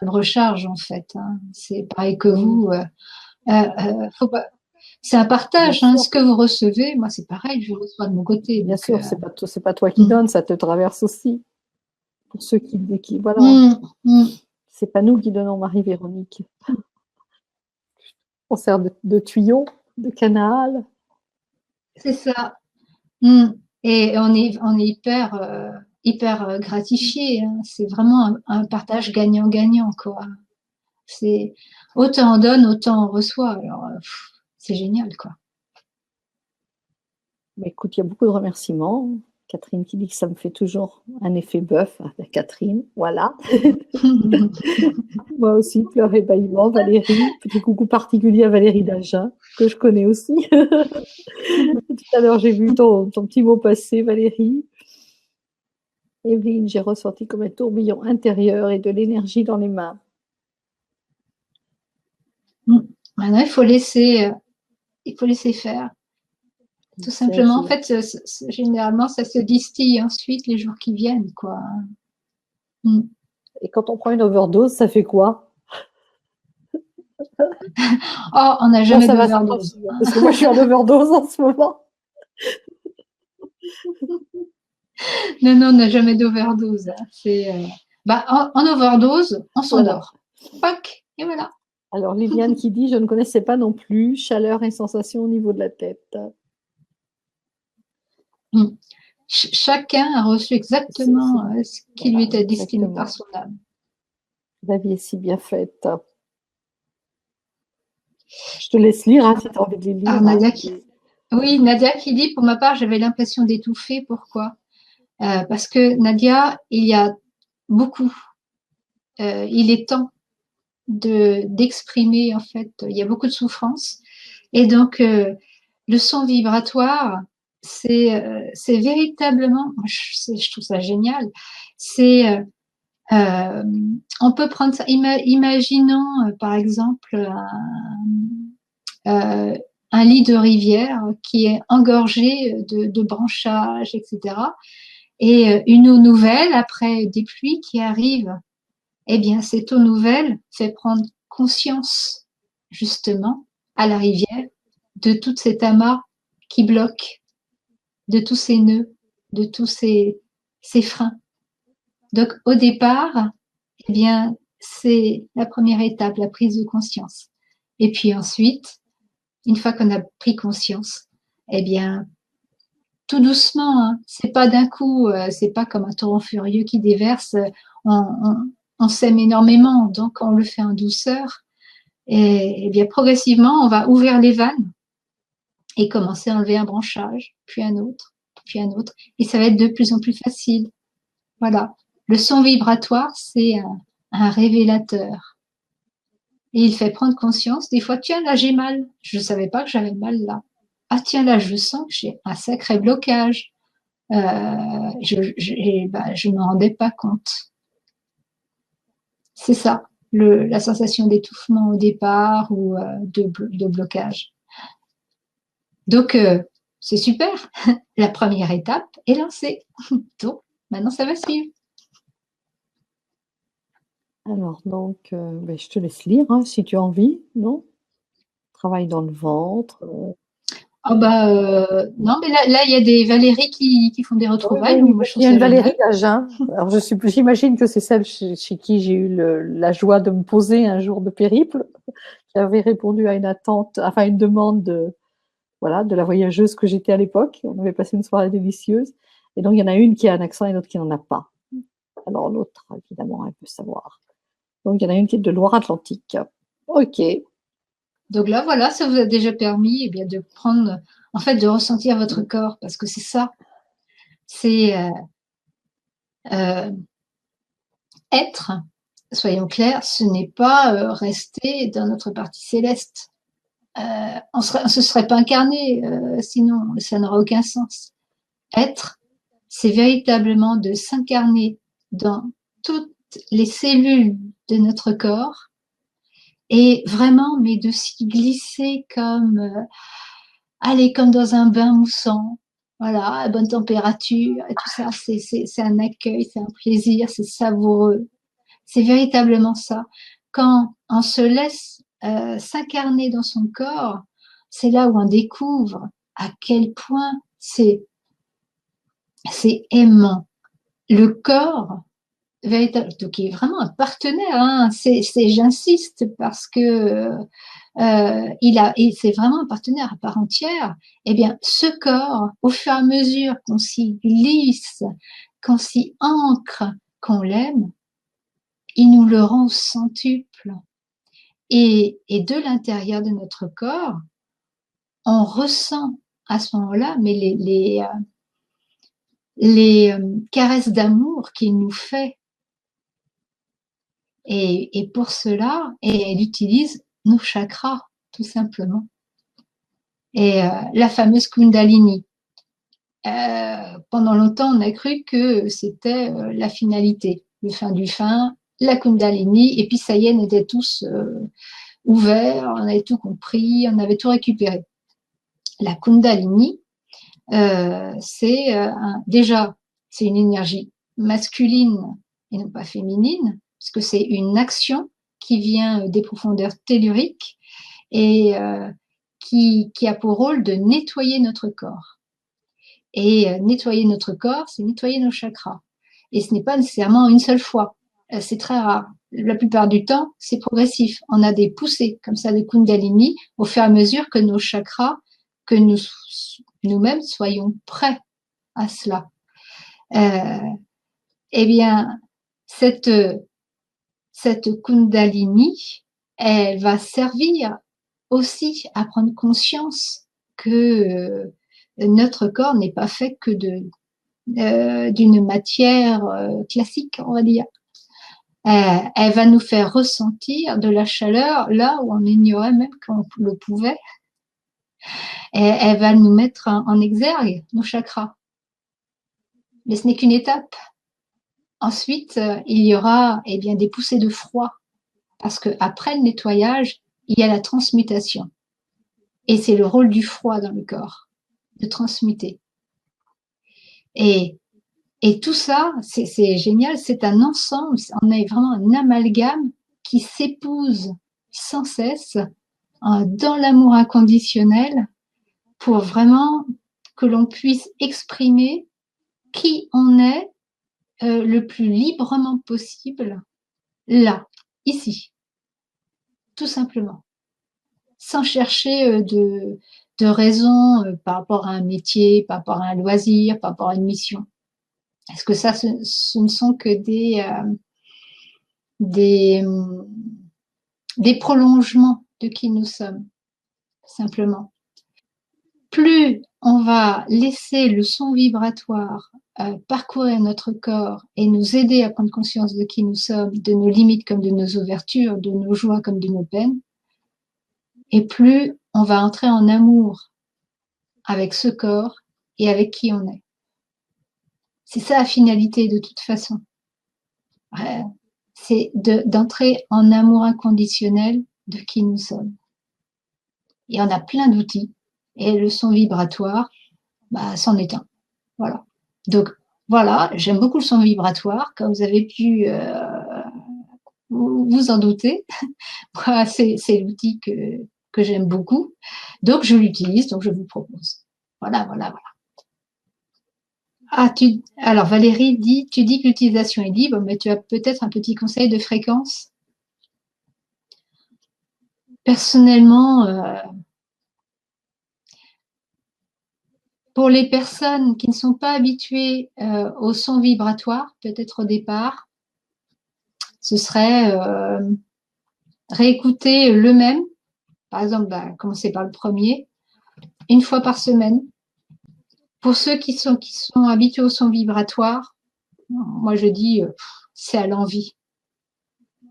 me recharge en fait. Hein. C'est pareil que vous. Faut pas... C'est un partage. Hein. Ce que vous recevez, moi c'est pareil, je reçois de mon côté. Bien sûr, c'est pas toi qui donne, ça te traverse aussi. Pour ceux qui voilà. C'est pas nous qui donnons, Marie-Véronique. On sert de tuyau, de canal. C'est ça. Et on est hyper gratifié. Hein. C'est vraiment un partage gagnant-gagnant, quoi. C'est autant on donne, autant on reçoit. Alors, c'est génial, quoi. Mais écoute, il y a beaucoup de remerciements. Catherine qui dit que ça me fait toujours un effet bœuf. Catherine, voilà. Moi aussi, pleurs et bâillements. Valérie, petit coucou particulier à Valérie d'Agen, que je connais aussi. Tout à l'heure, j'ai vu ton petit mot passer, Valérie. Evelyne, j'ai ressenti comme un tourbillon intérieur et de l'énergie dans les mains. Maintenant, il faut laisser faire. Tout simplement, en fait, généralement, ça se distille ensuite les jours qui viennent, quoi. Et quand on prend une overdose, ça fait quoi? Oh, on n'a jamais d'overdose. Parce que moi, je suis en overdose en ce moment. Non, on n'a jamais d'overdose. En overdose, on s'endort. Poc, et voilà. Alors, Liliane qui dit, je ne connaissais pas non plus, chaleur et sensation au niveau de la tête. Chacun a reçu exactement ce qui lui était destiné par son âme. La vie est si bien faite. Je te laisse lire si tu as envie de les lire. Oui, Nadia qui dit, pour ma part, j'avais l'impression d'étouffer. Pourquoi? Parce que Nadia, il y a beaucoup. Il est temps d'exprimer, en fait. Il y a beaucoup de souffrance. Et donc, le son vibratoire, c'est véritablement, je trouve ça génial. On peut prendre ça. Imaginons, par exemple, un lit de rivière qui est engorgé de branchages, etc. Et une eau nouvelle après des pluies qui arrivent. Eh bien, cette eau nouvelle fait prendre conscience, justement, à la rivière de tout cet amas qui bloque, de tous ces nœuds, de tous ces freins. Donc, au départ, eh bien, c'est la première étape, la prise de conscience. Et puis ensuite, une fois qu'on a pris conscience, eh bien, tout doucement, hein, c'est pas d'un coup, c'est pas comme un torrent furieux qui déverse. On s'aime énormément, donc on le fait en douceur. Et bien, progressivement, on va ouvrir les vannes et commencer à enlever un branchage, puis un autre, puis un autre. Et ça va être de plus en plus facile. Voilà. Le son vibratoire, c'est un révélateur. Et il fait prendre conscience, des fois, tiens, là, j'ai mal. Je ne savais pas que j'avais mal là. Ah, tiens, là, je sens que j'ai un sacré blocage. Je ne me rendais pas compte. C'est ça, la sensation d'étouffement au départ ou de blocage. Donc, c'est super. La première étape est lancée. Donc, maintenant, ça va suivre. Alors, donc, ben, je te laisse lire hein, si tu as envie, non? Travail dans le ventre. Ah bah non, mais là, il y a des Valérie qui font des Oui, retrouvailles, oui, donc oui, moi je parce trouve qu'il y a ça une génial. Valérie Gagin. Alors, j'imagine que c'est celle chez qui j'ai eu la joie de me poser un jour de périple, qui avait répondu à une attente, enfin une demande voilà, de la voyageuse que j'étais à l'époque. On avait passé une soirée délicieuse. Et donc, il y en a une qui a un accent et l'autre qui n'en a pas. Alors, l'autre, évidemment, elle peut savoir. Donc, il y en a une qui est de Loire-Atlantique. OK. Donc là, voilà, ça vous a déjà permis eh bien, de prendre, en fait, de ressentir votre corps, parce que c'est ça, c'est euh, être, soyons clairs, ce n'est pas rester dans notre partie céleste. On ne se serait pas incarné, sinon ça n'aurait aucun sens. Être, c'est véritablement de s'incarner dans toutes les cellules de notre corps et vraiment, mais de s'y glisser comme, allez, comme dans un bain moussant, voilà, à bonne température et tout ça, c'est un accueil, c'est un plaisir, c'est savoureux. C'est véritablement ça. Quand on se laisse s'incarner dans son corps, c'est là où on découvre à quel point c'est aimant. Le corps, qui est vraiment un partenaire, hein, j'insiste parce que et c'est vraiment un partenaire à part entière. Eh bien, ce corps, au fur et à mesure qu'on s'y glisse, qu'on s'y ancre, qu'on l'aime, il nous le rend au centuple. Et de l'intérieur de notre corps, on ressent à ce moment-là, mais les caresses d'amour qu'il nous fait. Et pour cela, et elle utilise nos chakras, tout simplement. Et la fameuse Kundalini. Pendant longtemps, on a cru que c'était la finalité, le fin du fin, la Kundalini, et puis ça y est, on était tous ouverts, on avait tout compris, on avait tout récupéré. La Kundalini, déjà, c'est une énergie masculine et non pas féminine, puisque c'est une action qui vient des profondeurs telluriques et qui a pour rôle de nettoyer notre corps. Et nettoyer notre corps, c'est nettoyer nos chakras. Et ce n'est pas nécessairement une seule fois. C'est très rare. La plupart du temps, c'est progressif. On a des poussées comme ça de Kundalini au fur et à mesure que nos chakras, que nous-mêmes soyons prêts à cela. Eh bien, cette Kundalini, elle va servir aussi à prendre conscience que notre corps n'est pas fait que d'une matière classique, on va dire. Elle va nous faire ressentir de la chaleur là où on ignorait même qu'on le pouvait. Et elle va nous mettre en exergue nos chakras. Mais ce n'est qu'une étape. Ensuite, il y aura eh bien, des poussées de froid parce qu'après le nettoyage, il y a la transmutation. Et c'est le rôle du froid dans le corps, de transmuter. Et tout ça, c'est génial, c'est un ensemble, on a vraiment un amalgame qui s'épouse sans cesse dans l'amour inconditionnel pour vraiment que l'on puisse exprimer qui on est le plus librement possible, là, ici, tout simplement, sans chercher de raison par rapport à un métier, par rapport à un loisir, par rapport à une mission. Est-ce que ça, ce ne sont que des, des prolongements de qui nous sommes, simplement. plus on va laisser le son vibratoire parcourir notre corps et nous aider à prendre conscience de qui nous sommes, de nos limites comme de nos ouvertures, de nos joies comme de nos peines, et plus on va entrer en amour avec ce corps et avec qui on est. C'est ça la finalité de toute façon. C'est d'entrer en amour inconditionnel de qui nous sommes. Et on a plein d'outils. Et le son vibratoire, bah, c'en est un. Voilà. Donc, voilà, j'aime beaucoup le son vibratoire, comme vous avez pu vous en douter. Moi, c'est l'outil que j'aime beaucoup. Donc, je l'utilise, donc je vous propose. Voilà, voilà, voilà. Ah, alors Valérie dit, tu dis que l'utilisation est libre, mais tu as peut-être un petit conseil de fréquence. Personnellement, pour les personnes qui ne sont pas habituées au son vibratoire, peut-être au départ, ce serait réécouter le même, par exemple, commencer par le premier, une fois par semaine. Pour ceux qui sont habitués au son vibratoire, moi je dis, c'est à l'envie.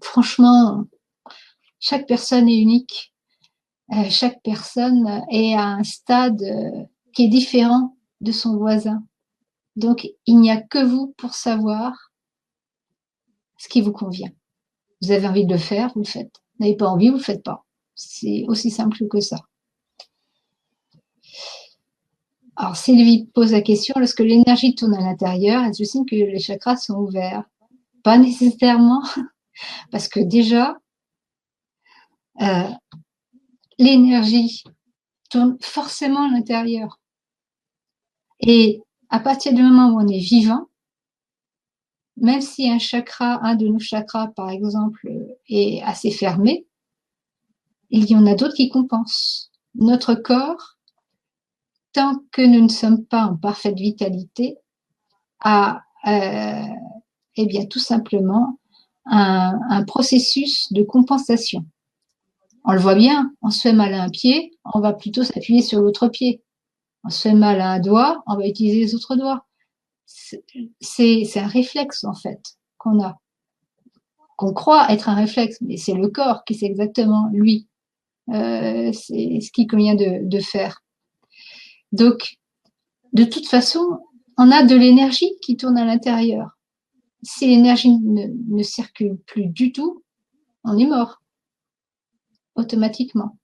Franchement, chaque personne est unique. Chaque personne est à un stade qui est différent de son voisin. Donc, il n'y a que vous pour savoir ce qui vous convient. Vous avez envie de le faire, vous le faites. Vous n'avez pas envie, vous ne le faites pas. C'est aussi simple que ça. Alors, Sylvie pose la question, lorsque l'énergie tourne à l'intérieur, est-ce que signe que les chakras sont ouverts? Pas nécessairement, parce que déjà, l'énergie tourne forcément à l'intérieur. Et à partir du moment où on est vivant, même si un de nos chakras, par exemple, est assez fermé, il y en a d'autres qui compensent. Notre corps, tant que nous ne sommes pas en parfaite vitalité, a eh bien, tout simplement un processus de compensation. On le voit bien, on se fait mal à un pied, on va plutôt s'appuyer sur l'autre pied. On se fait mal à un doigt, on va utiliser les autres doigts. C'est un réflexe, en fait, qu'on croit être un réflexe, mais c'est le corps qui sait exactement, lui, c'est ce qu'il convient de faire. Donc, de toute façon, on a de l'énergie qui tourne à l'intérieur. Si l'énergie ne circule plus du tout, on est mort, automatiquement.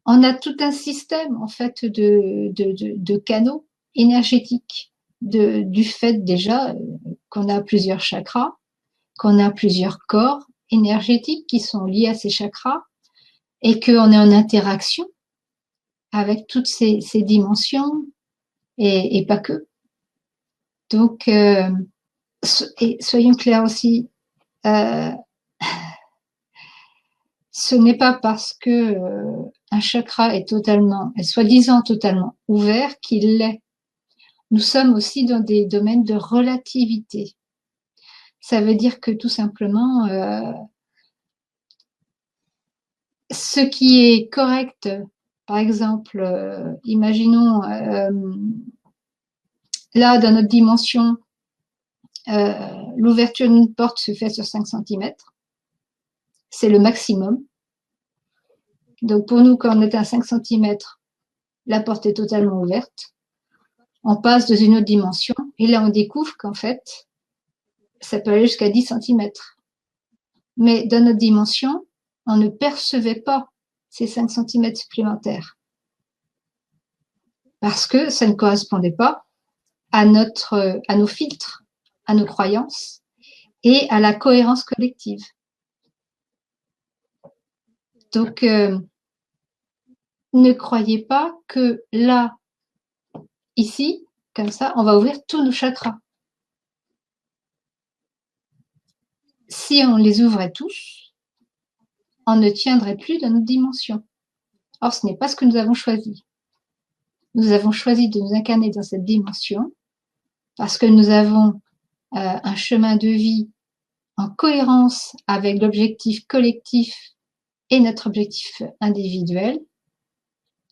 On a tout un système, en fait, de canaux énergétiques, du fait déjà qu'on a plusieurs chakras, qu'on a plusieurs corps énergétiques qui sont liés à ces chakras et qu'on est en interaction avec toutes ces dimensions et pas que. Donc, et soyons clairs aussi, ce n'est pas parce que un chakra est soi-disant totalement ouvert qu'il l'est. Nous sommes aussi dans des domaines de relativité. Ça veut dire que tout simplement, ce qui est correct, par exemple, imaginons là, dans notre dimension, l'ouverture d'une porte se fait sur 5 cm. C'est le maximum. Donc, pour nous, quand on est à 5 cm, la porte est totalement ouverte. On passe dans une autre dimension et là, on découvre qu'en fait, ça peut aller jusqu'à 10 cm. Mais dans notre dimension, on ne percevait pas ces 5 cm supplémentaires parce que ça ne correspondait pas à nos filtres, à nos croyances et à la cohérence collective. Donc, ne croyez pas que là, ici, comme ça, on va ouvrir tous nos chakras. Si on les ouvrait tous, on ne tiendrait plus dans notre dimension. Or, ce n'est pas ce que nous avons choisi. Nous avons choisi de nous incarner dans cette dimension parce que nous avons un chemin de vie en cohérence avec l'objectif collectif et notre objectif individuel.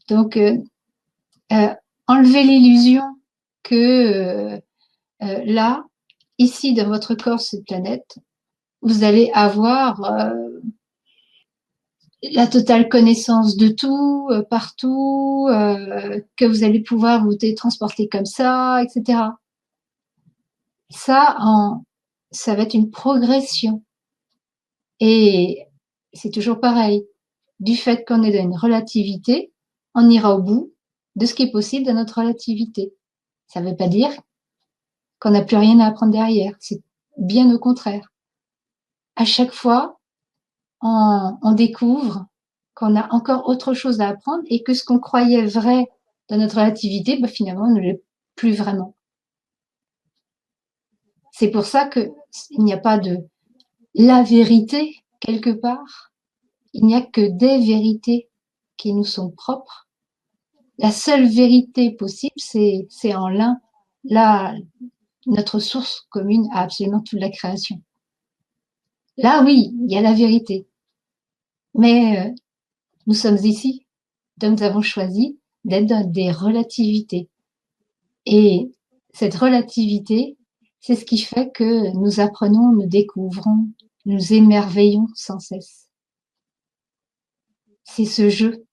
Donc, enlevez l'illusion que là, ici, dans votre corps, cette planète, vous allez avoir la totale connaissance de tout, partout, que vous allez pouvoir vous télétransporter comme ça, etc. Ça, ça va être une progression. Et c'est toujours pareil. Du fait qu'on est dans une relativité, on ira au bout de ce qui est possible dans notre relativité. Ça ne veut pas dire qu'on n'a plus rien à apprendre derrière. C'est bien au contraire. À chaque fois, on découvre qu'on a encore autre chose à apprendre et que ce qu'on croyait vrai dans notre relativité, bah, finalement, ne l'est plus vraiment. C'est pour ça qu'il n'y a pas de la vérité quelque part. Il n'y a que des vérités qui nous sont propres. La seule vérité possible, c'est en l'un, notre source commune à absolument toute la création. Là, oui, il y a la vérité. Mais nous sommes ici, donc nous avons choisi d'être dans des relativités. Et cette relativité, c'est ce qui fait que nous apprenons, nous découvrons, nous émerveillons sans cesse. C'est ce jeu,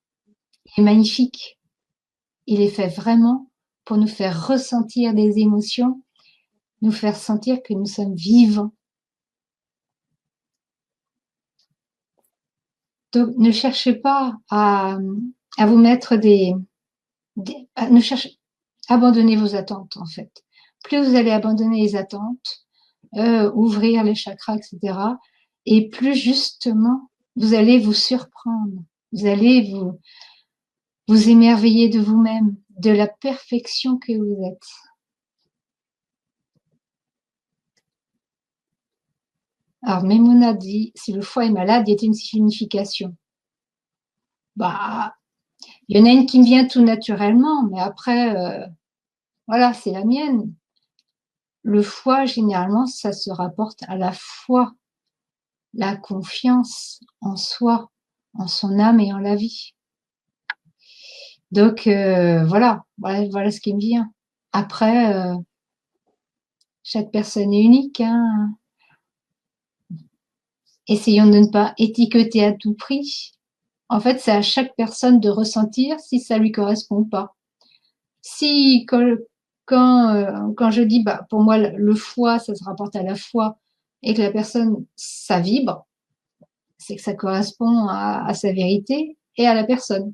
il est magnifique. Il est fait vraiment pour nous faire ressentir des émotions, nous faire sentir que nous sommes vivants. Donc, ne cherchez pas à vous mettre ne cherchez, abandonnez vos attentes en fait. Plus vous allez abandonner les attentes, ouvrir les chakras, etc., et plus justement, vous allez vous surprendre, vous allez vous émerveiller de vous-même, de la perfection que vous êtes. Alors, Memouna dit, si le foie est malade, y a-t-il une signification? Bah, il y en a une qui me vient tout naturellement, mais après, voilà, c'est la mienne. Le foie, généralement, ça se rapporte à la foi, la confiance en soi, en son âme et en la vie. Donc, voilà ce qui me vient. Après, chaque personne est unique, hein. Essayons de ne pas étiqueter à tout prix. En fait, c'est à chaque personne de ressentir si ça lui correspond ou pas. Si quand je dis bah pour moi le foie ça se rapporte à la foi et que la personne ça vibre, c'est que ça correspond à sa vérité et à la personne.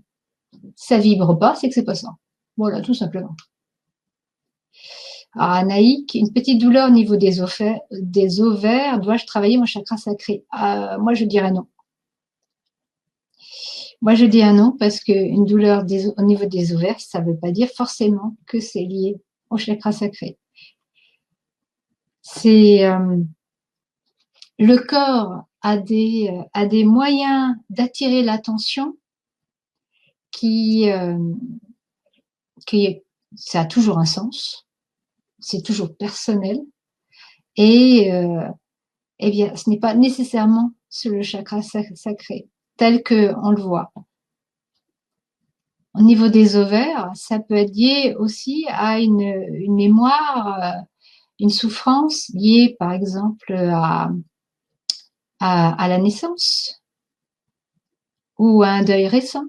Si ça vibre pas, c'est que c'est pas ça. Voilà, tout simplement. Alors Anaïk, une petite douleur au niveau des ovaires, dois-je travailler mon chakra sacré? Moi je dirais non. Moi, je dis un non parce qu'une douleur au niveau des ovaires, ça ne veut pas dire forcément que c'est lié au chakra sacré. C'est le corps a des moyens d'attirer l'attention qui ça a toujours un sens, c'est toujours personnel et eh bien, ce n'est pas nécessairement sur le chakra sacré tel que on le voit. Au niveau des ovaires, ça peut être lié aussi à une mémoire, une souffrance liée par exemple à la naissance ou à un deuil récent.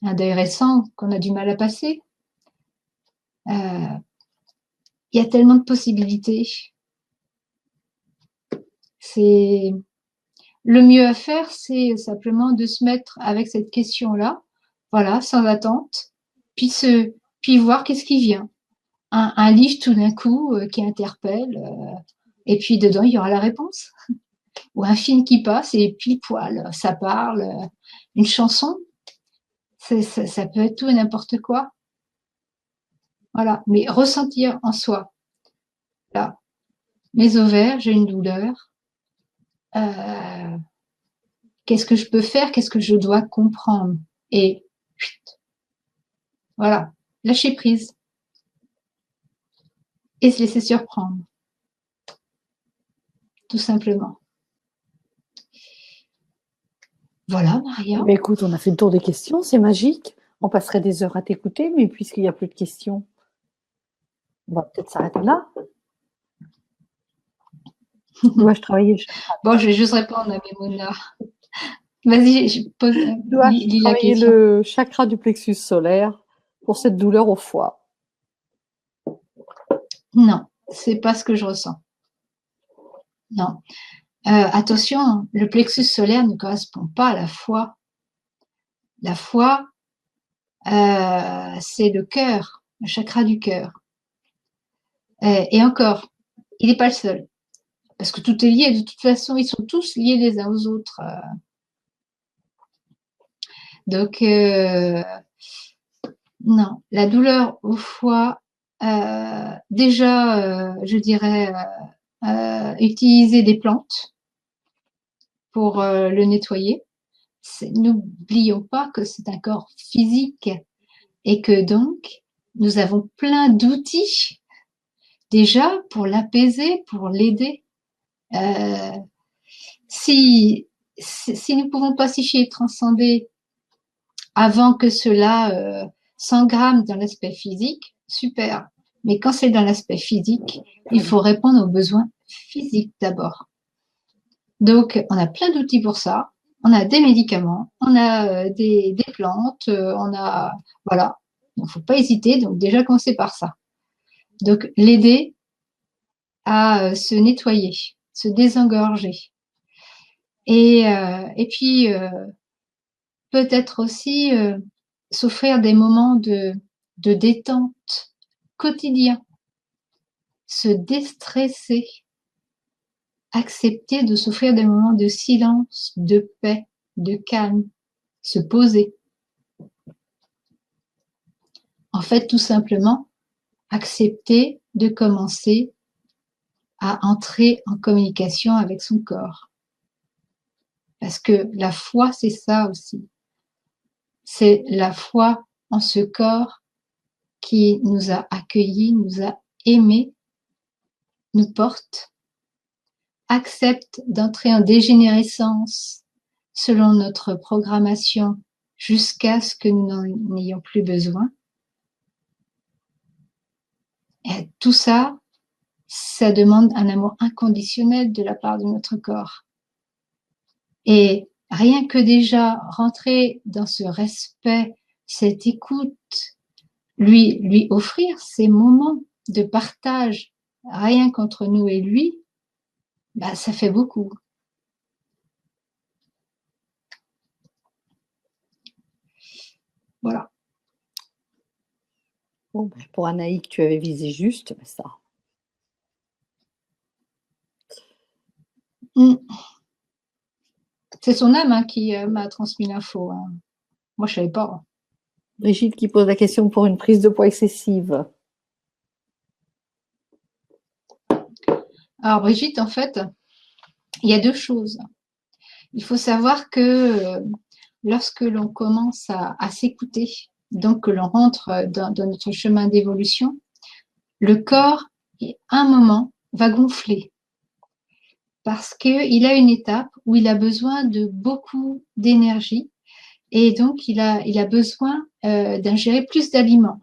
Un deuil récent qu'on a du mal à passer. Il y a tellement de possibilités. Le mieux à faire, c'est simplement de se mettre avec cette question-là, voilà, sans attente, puis voir qu'est-ce qui vient. Un livre tout d'un coup qui interpelle, et puis dedans il y aura la réponse. Ou un film qui passe et pile poil, ça parle. Une chanson, ça peut être tout et n'importe quoi. Voilà, mais ressentir en soi. Là, mes ovaires, j'ai une douleur. Euh, Qu'est-ce que je peux faire? Qu'est-ce que je dois comprendre? Et voilà, lâcher prise et se laisser surprendre, tout simplement. Voilà, Maria. Mais écoute, on a fait le tour des questions, c'est magique. On passerait des heures à t'écouter, mais puisqu'il n'y a plus de questions, on va peut-être s'arrêter là. Dois-je travailler le chakra Bon, je vais juste répondre à Memona. Vas-y, Dois-je lis la travailler question. le chakra du plexus solaire pour cette douleur au foie? Non, c'est pas ce que je ressens. Non. Attention, le plexus solaire ne correspond pas à la foi. La foi, c'est le cœur, le chakra du cœur. Et encore, il n'est pas le seul. Parce que tout est lié. De toute façon, ils sont tous liés les uns aux autres. Donc, non. La douleur au foie, déjà, je dirais, utiliser des plantes pour le nettoyer. N'oublions pas que c'est un corps physique et que donc, nous avons plein d'outils déjà pour l'apaiser, pour l'aider. Si nous pouvons pacifier et transcender avant que cela s'engramme dans l'aspect physique, super. Mais quand c'est dans l'aspect physique, il faut répondre aux besoins physiques d'abord. Donc, on a plein d'outils pour ça. On a des médicaments, on a des plantes, on a... Voilà. Il ne faut pas hésiter. Donc, déjà, commencer par ça. Donc, l'aider à se nettoyer, se désengorger. Et puis, peut-être aussi s'offrir des moments de détente quotidien, se déstresser, accepter de s'offrir des moments de silence, de paix, de calme, se poser. En fait, tout simplement, accepter de commencer à entrer en communication avec son corps. Parce que la foi, c'est ça aussi. C'est la foi en ce corps qui nous a accueillis, nous a aimés, nous porte, accepte d'entrer en dégénérescence selon notre programmation jusqu'à ce que nous n'en ayons plus besoin. Et tout ça, ça demande un amour inconditionnel de la part de notre corps. Et rien que déjà rentrer dans ce respect, cette écoute, lui offrir ces moments de partage, rien qu'entre nous et lui, bah, ça fait beaucoup. Voilà. Bon, ben, pour Anaïk, tu avais visé juste, mais ça. C'est son âme hein, qui m'a transmis l'info. Hein. Moi, je savais pas. Brigitte qui pose la question pour une prise de poids excessive. Alors, Brigitte, en fait, il y a deux choses. Il faut savoir que lorsque l'on commence à s'écouter, donc que l'on rentre dans notre chemin d'évolution, le corps, à un moment, va gonfler parce qu'il a une étape où il a besoin de beaucoup d'énergie et donc il a besoin d'ingérer plus d'aliments.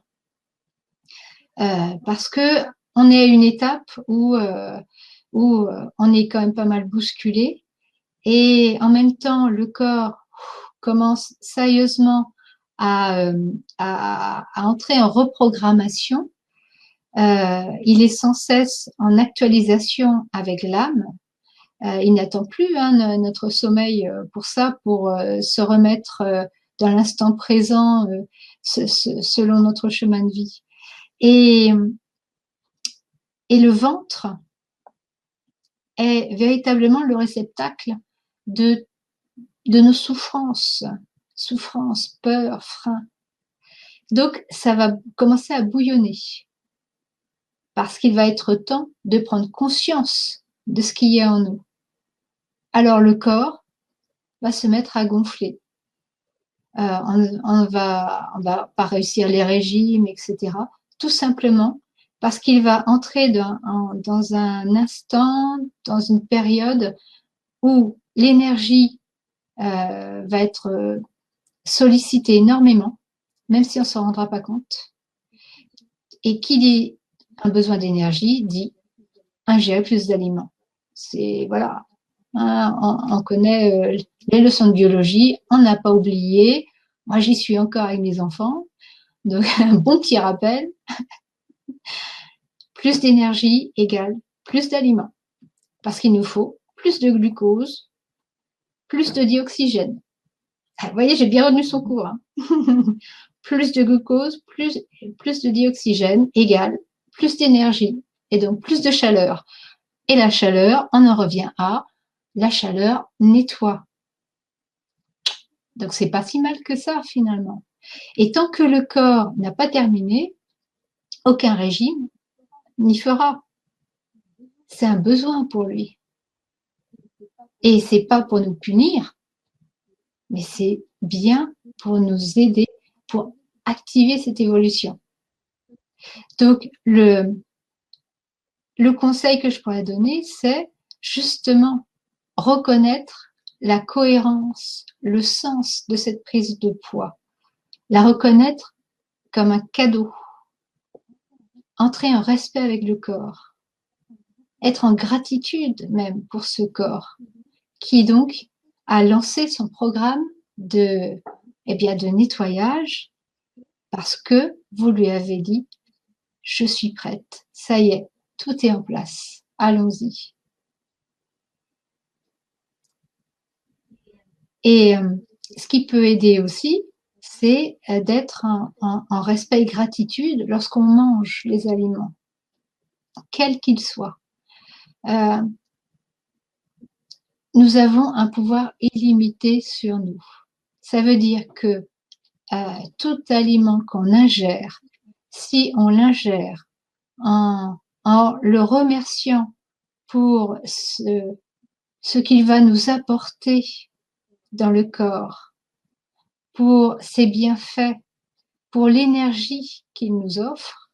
Parce que on est à une étape où on est quand même pas mal bousculé et en même temps le corps commence sérieusement à entrer en reprogrammation. Il est sans cesse en actualisation avec l'âme. Il n'attend plus hein, notre sommeil pour ça, pour se remettre dans l'instant présent selon notre chemin de vie. Et le ventre est véritablement le réceptacle de nos souffrances, peur, frein. Donc, ça va commencer à bouillonner parce qu'il va être temps de prendre conscience de ce qu'il y a en nous. Alors, le corps va se mettre à gonfler. On va pas réussir les régimes, etc. Tout simplement parce qu'il va entrer dans un instant, dans une période où l'énergie va être sollicité énormément, même si on ne s'en rendra pas compte. Et qui dit un besoin d'énergie dit ingérer plus d'aliments. C'est voilà, hein, on connaît les leçons de biologie, on n'a pas oublié. Moi, j'y suis encore avec mes enfants, donc un bon petit rappel. Plus d'énergie égale plus d'aliments, parce qu'il nous faut plus de glucose, plus de dioxygène. Vous voyez, j'ai bien retenu son cours. Hein. Plus de glucose, plus de dioxygène égale plus d'énergie et donc plus de chaleur. Et la chaleur, on en revient à la chaleur nettoie. Donc c'est pas si mal que ça finalement. Et tant que le corps n'a pas terminé, aucun régime n'y fera. C'est un besoin pour lui. Et c'est pas pour nous punir, mais c'est bien pour nous aider, pour activer cette évolution. Donc, le conseil que je pourrais donner, c'est justement reconnaître la cohérence, le sens de cette prise de poids, la reconnaître comme un cadeau, entrer en respect avec le corps, être en gratitude même pour ce corps, qui donc a lancé son programme de nettoyage parce que vous lui avez dit « Je suis prête, ça y est, tout est en place, allons-y ». Et ce qui peut aider aussi, c'est d'être en respect et gratitude lorsqu'on mange les aliments, quels qu'ils soient. Nous avons un pouvoir illimité sur nous. Ça veut dire que tout aliment qu'on ingère, si on l'ingère en le remerciant pour ce qu'il va nous apporter dans le corps, pour ses bienfaits, pour l'énergie qu'il nous offre,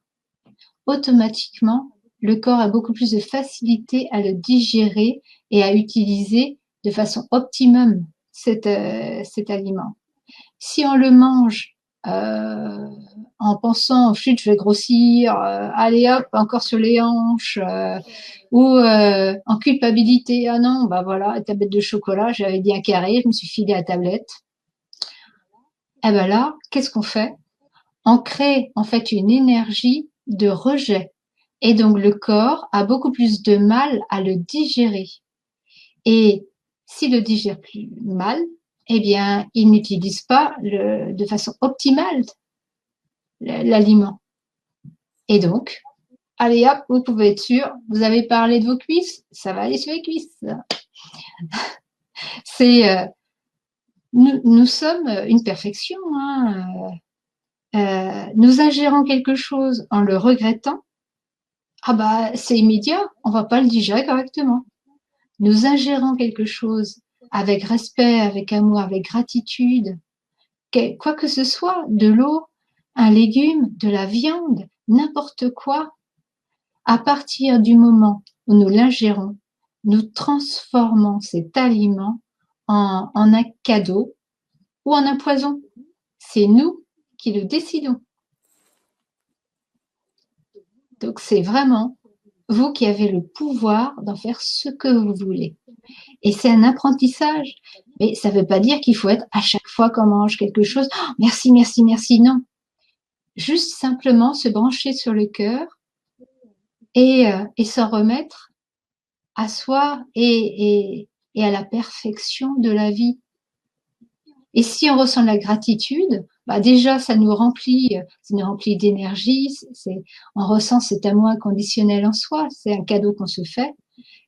automatiquement, le corps a beaucoup plus de facilité à le digérer et à utiliser de façon optimum cet aliment. Si on le mange en pensant chut, je vais grossir, allez hop, encore sur les hanches, ou en culpabilité, ah non, bah voilà, tablette de chocolat, j'avais dit un carré, je me suis filé à tablette. Et ben là, qu'est-ce qu'on fait? On crée en fait une énergie de rejet. Et donc le corps a beaucoup plus de mal à le digérer. Et s'il le digère plus mal, eh bien, il n'utilise pas de façon optimale l'aliment. Et donc, allez hop, vous pouvez être sûr, vous avez parlé de vos cuisses, ça va aller sur les cuisses. C'est, nous sommes une perfection. Hein. Nous ingérons quelque chose en le regrettant, ah bah c'est immédiat, on va pas le digérer correctement. Nous ingérons quelque chose avec respect, avec amour, avec gratitude, quoi que ce soit, de l'eau, un légume, de la viande, n'importe quoi, à partir du moment où nous l'ingérons, nous transformons cet aliment en un cadeau ou en un poison. C'est nous qui le décidons. Donc c'est vraiment vous qui avez le pouvoir d'en faire ce que vous voulez. Et c'est un apprentissage. Mais ça ne veut pas dire qu'il faut être à chaque fois qu'on mange quelque chose, oh, merci, merci, merci, non. Juste simplement se brancher sur le cœur et s'en remettre à soi et à la perfection de la vie. Et si on ressent la gratitude, bah déjà ça nous remplit d'énergie, on ressent cet amour inconditionnel en soi, c'est un cadeau qu'on se fait,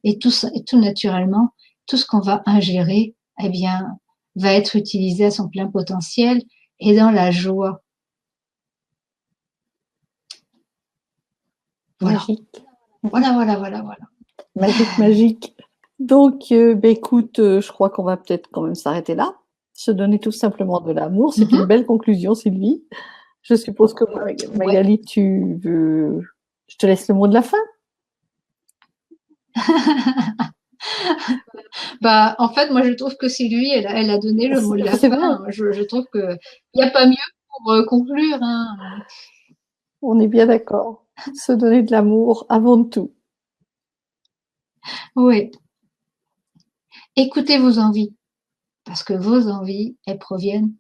et tout naturellement, tout ce qu'on va ingérer, eh bien, va être utilisé à son plein potentiel et dans la joie. Voilà. Magique. Voilà. Magique, magique. Donc, écoute, je crois qu'on va peut-être quand même s'arrêter là. Se donner tout simplement de l'amour. C'est une belle conclusion, Sylvie. Je suppose que Magali, tu veux... Je te laisse le mot de la fin. Bah, en fait, moi, je trouve que Sylvie, elle a donné le mot de la C'est vrai, fin. Je trouve que il n'y a pas mieux pour conclure, hein. on est bien d'accord. Se donner de l'amour avant tout. Oui. Écoutez vos envies, parce que vos envies, elles proviennent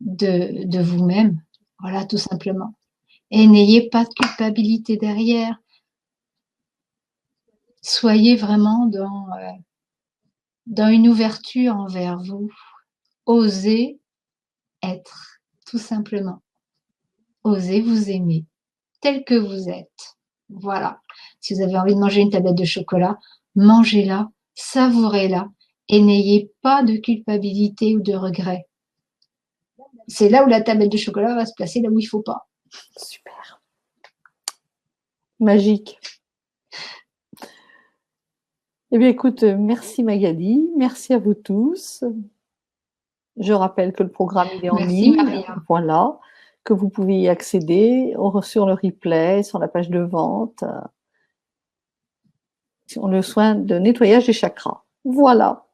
de vous-même. Voilà, tout simplement. Et n'ayez pas de culpabilité derrière. Soyez vraiment dans une ouverture envers vous. Osez être, tout simplement. Osez vous aimer tel que vous êtes. Voilà. Si vous avez envie de manger une tablette de chocolat, mangez-la, savourez-la et n'ayez pas de culpabilité ou de regret. C'est là où la tablette de chocolat va se placer, là où il ne faut pas. Super. Magique. Eh bien, écoute, merci Magali, merci à vous tous. Je rappelle que le programme il est en Merci ligne, Maria. voilà, que vous pouvez y accéder sur le replay, sur la page de vente, sur le soin de nettoyage des chakras. Voilà.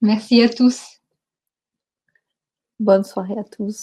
Merci à tous. Bonne soirée à tous.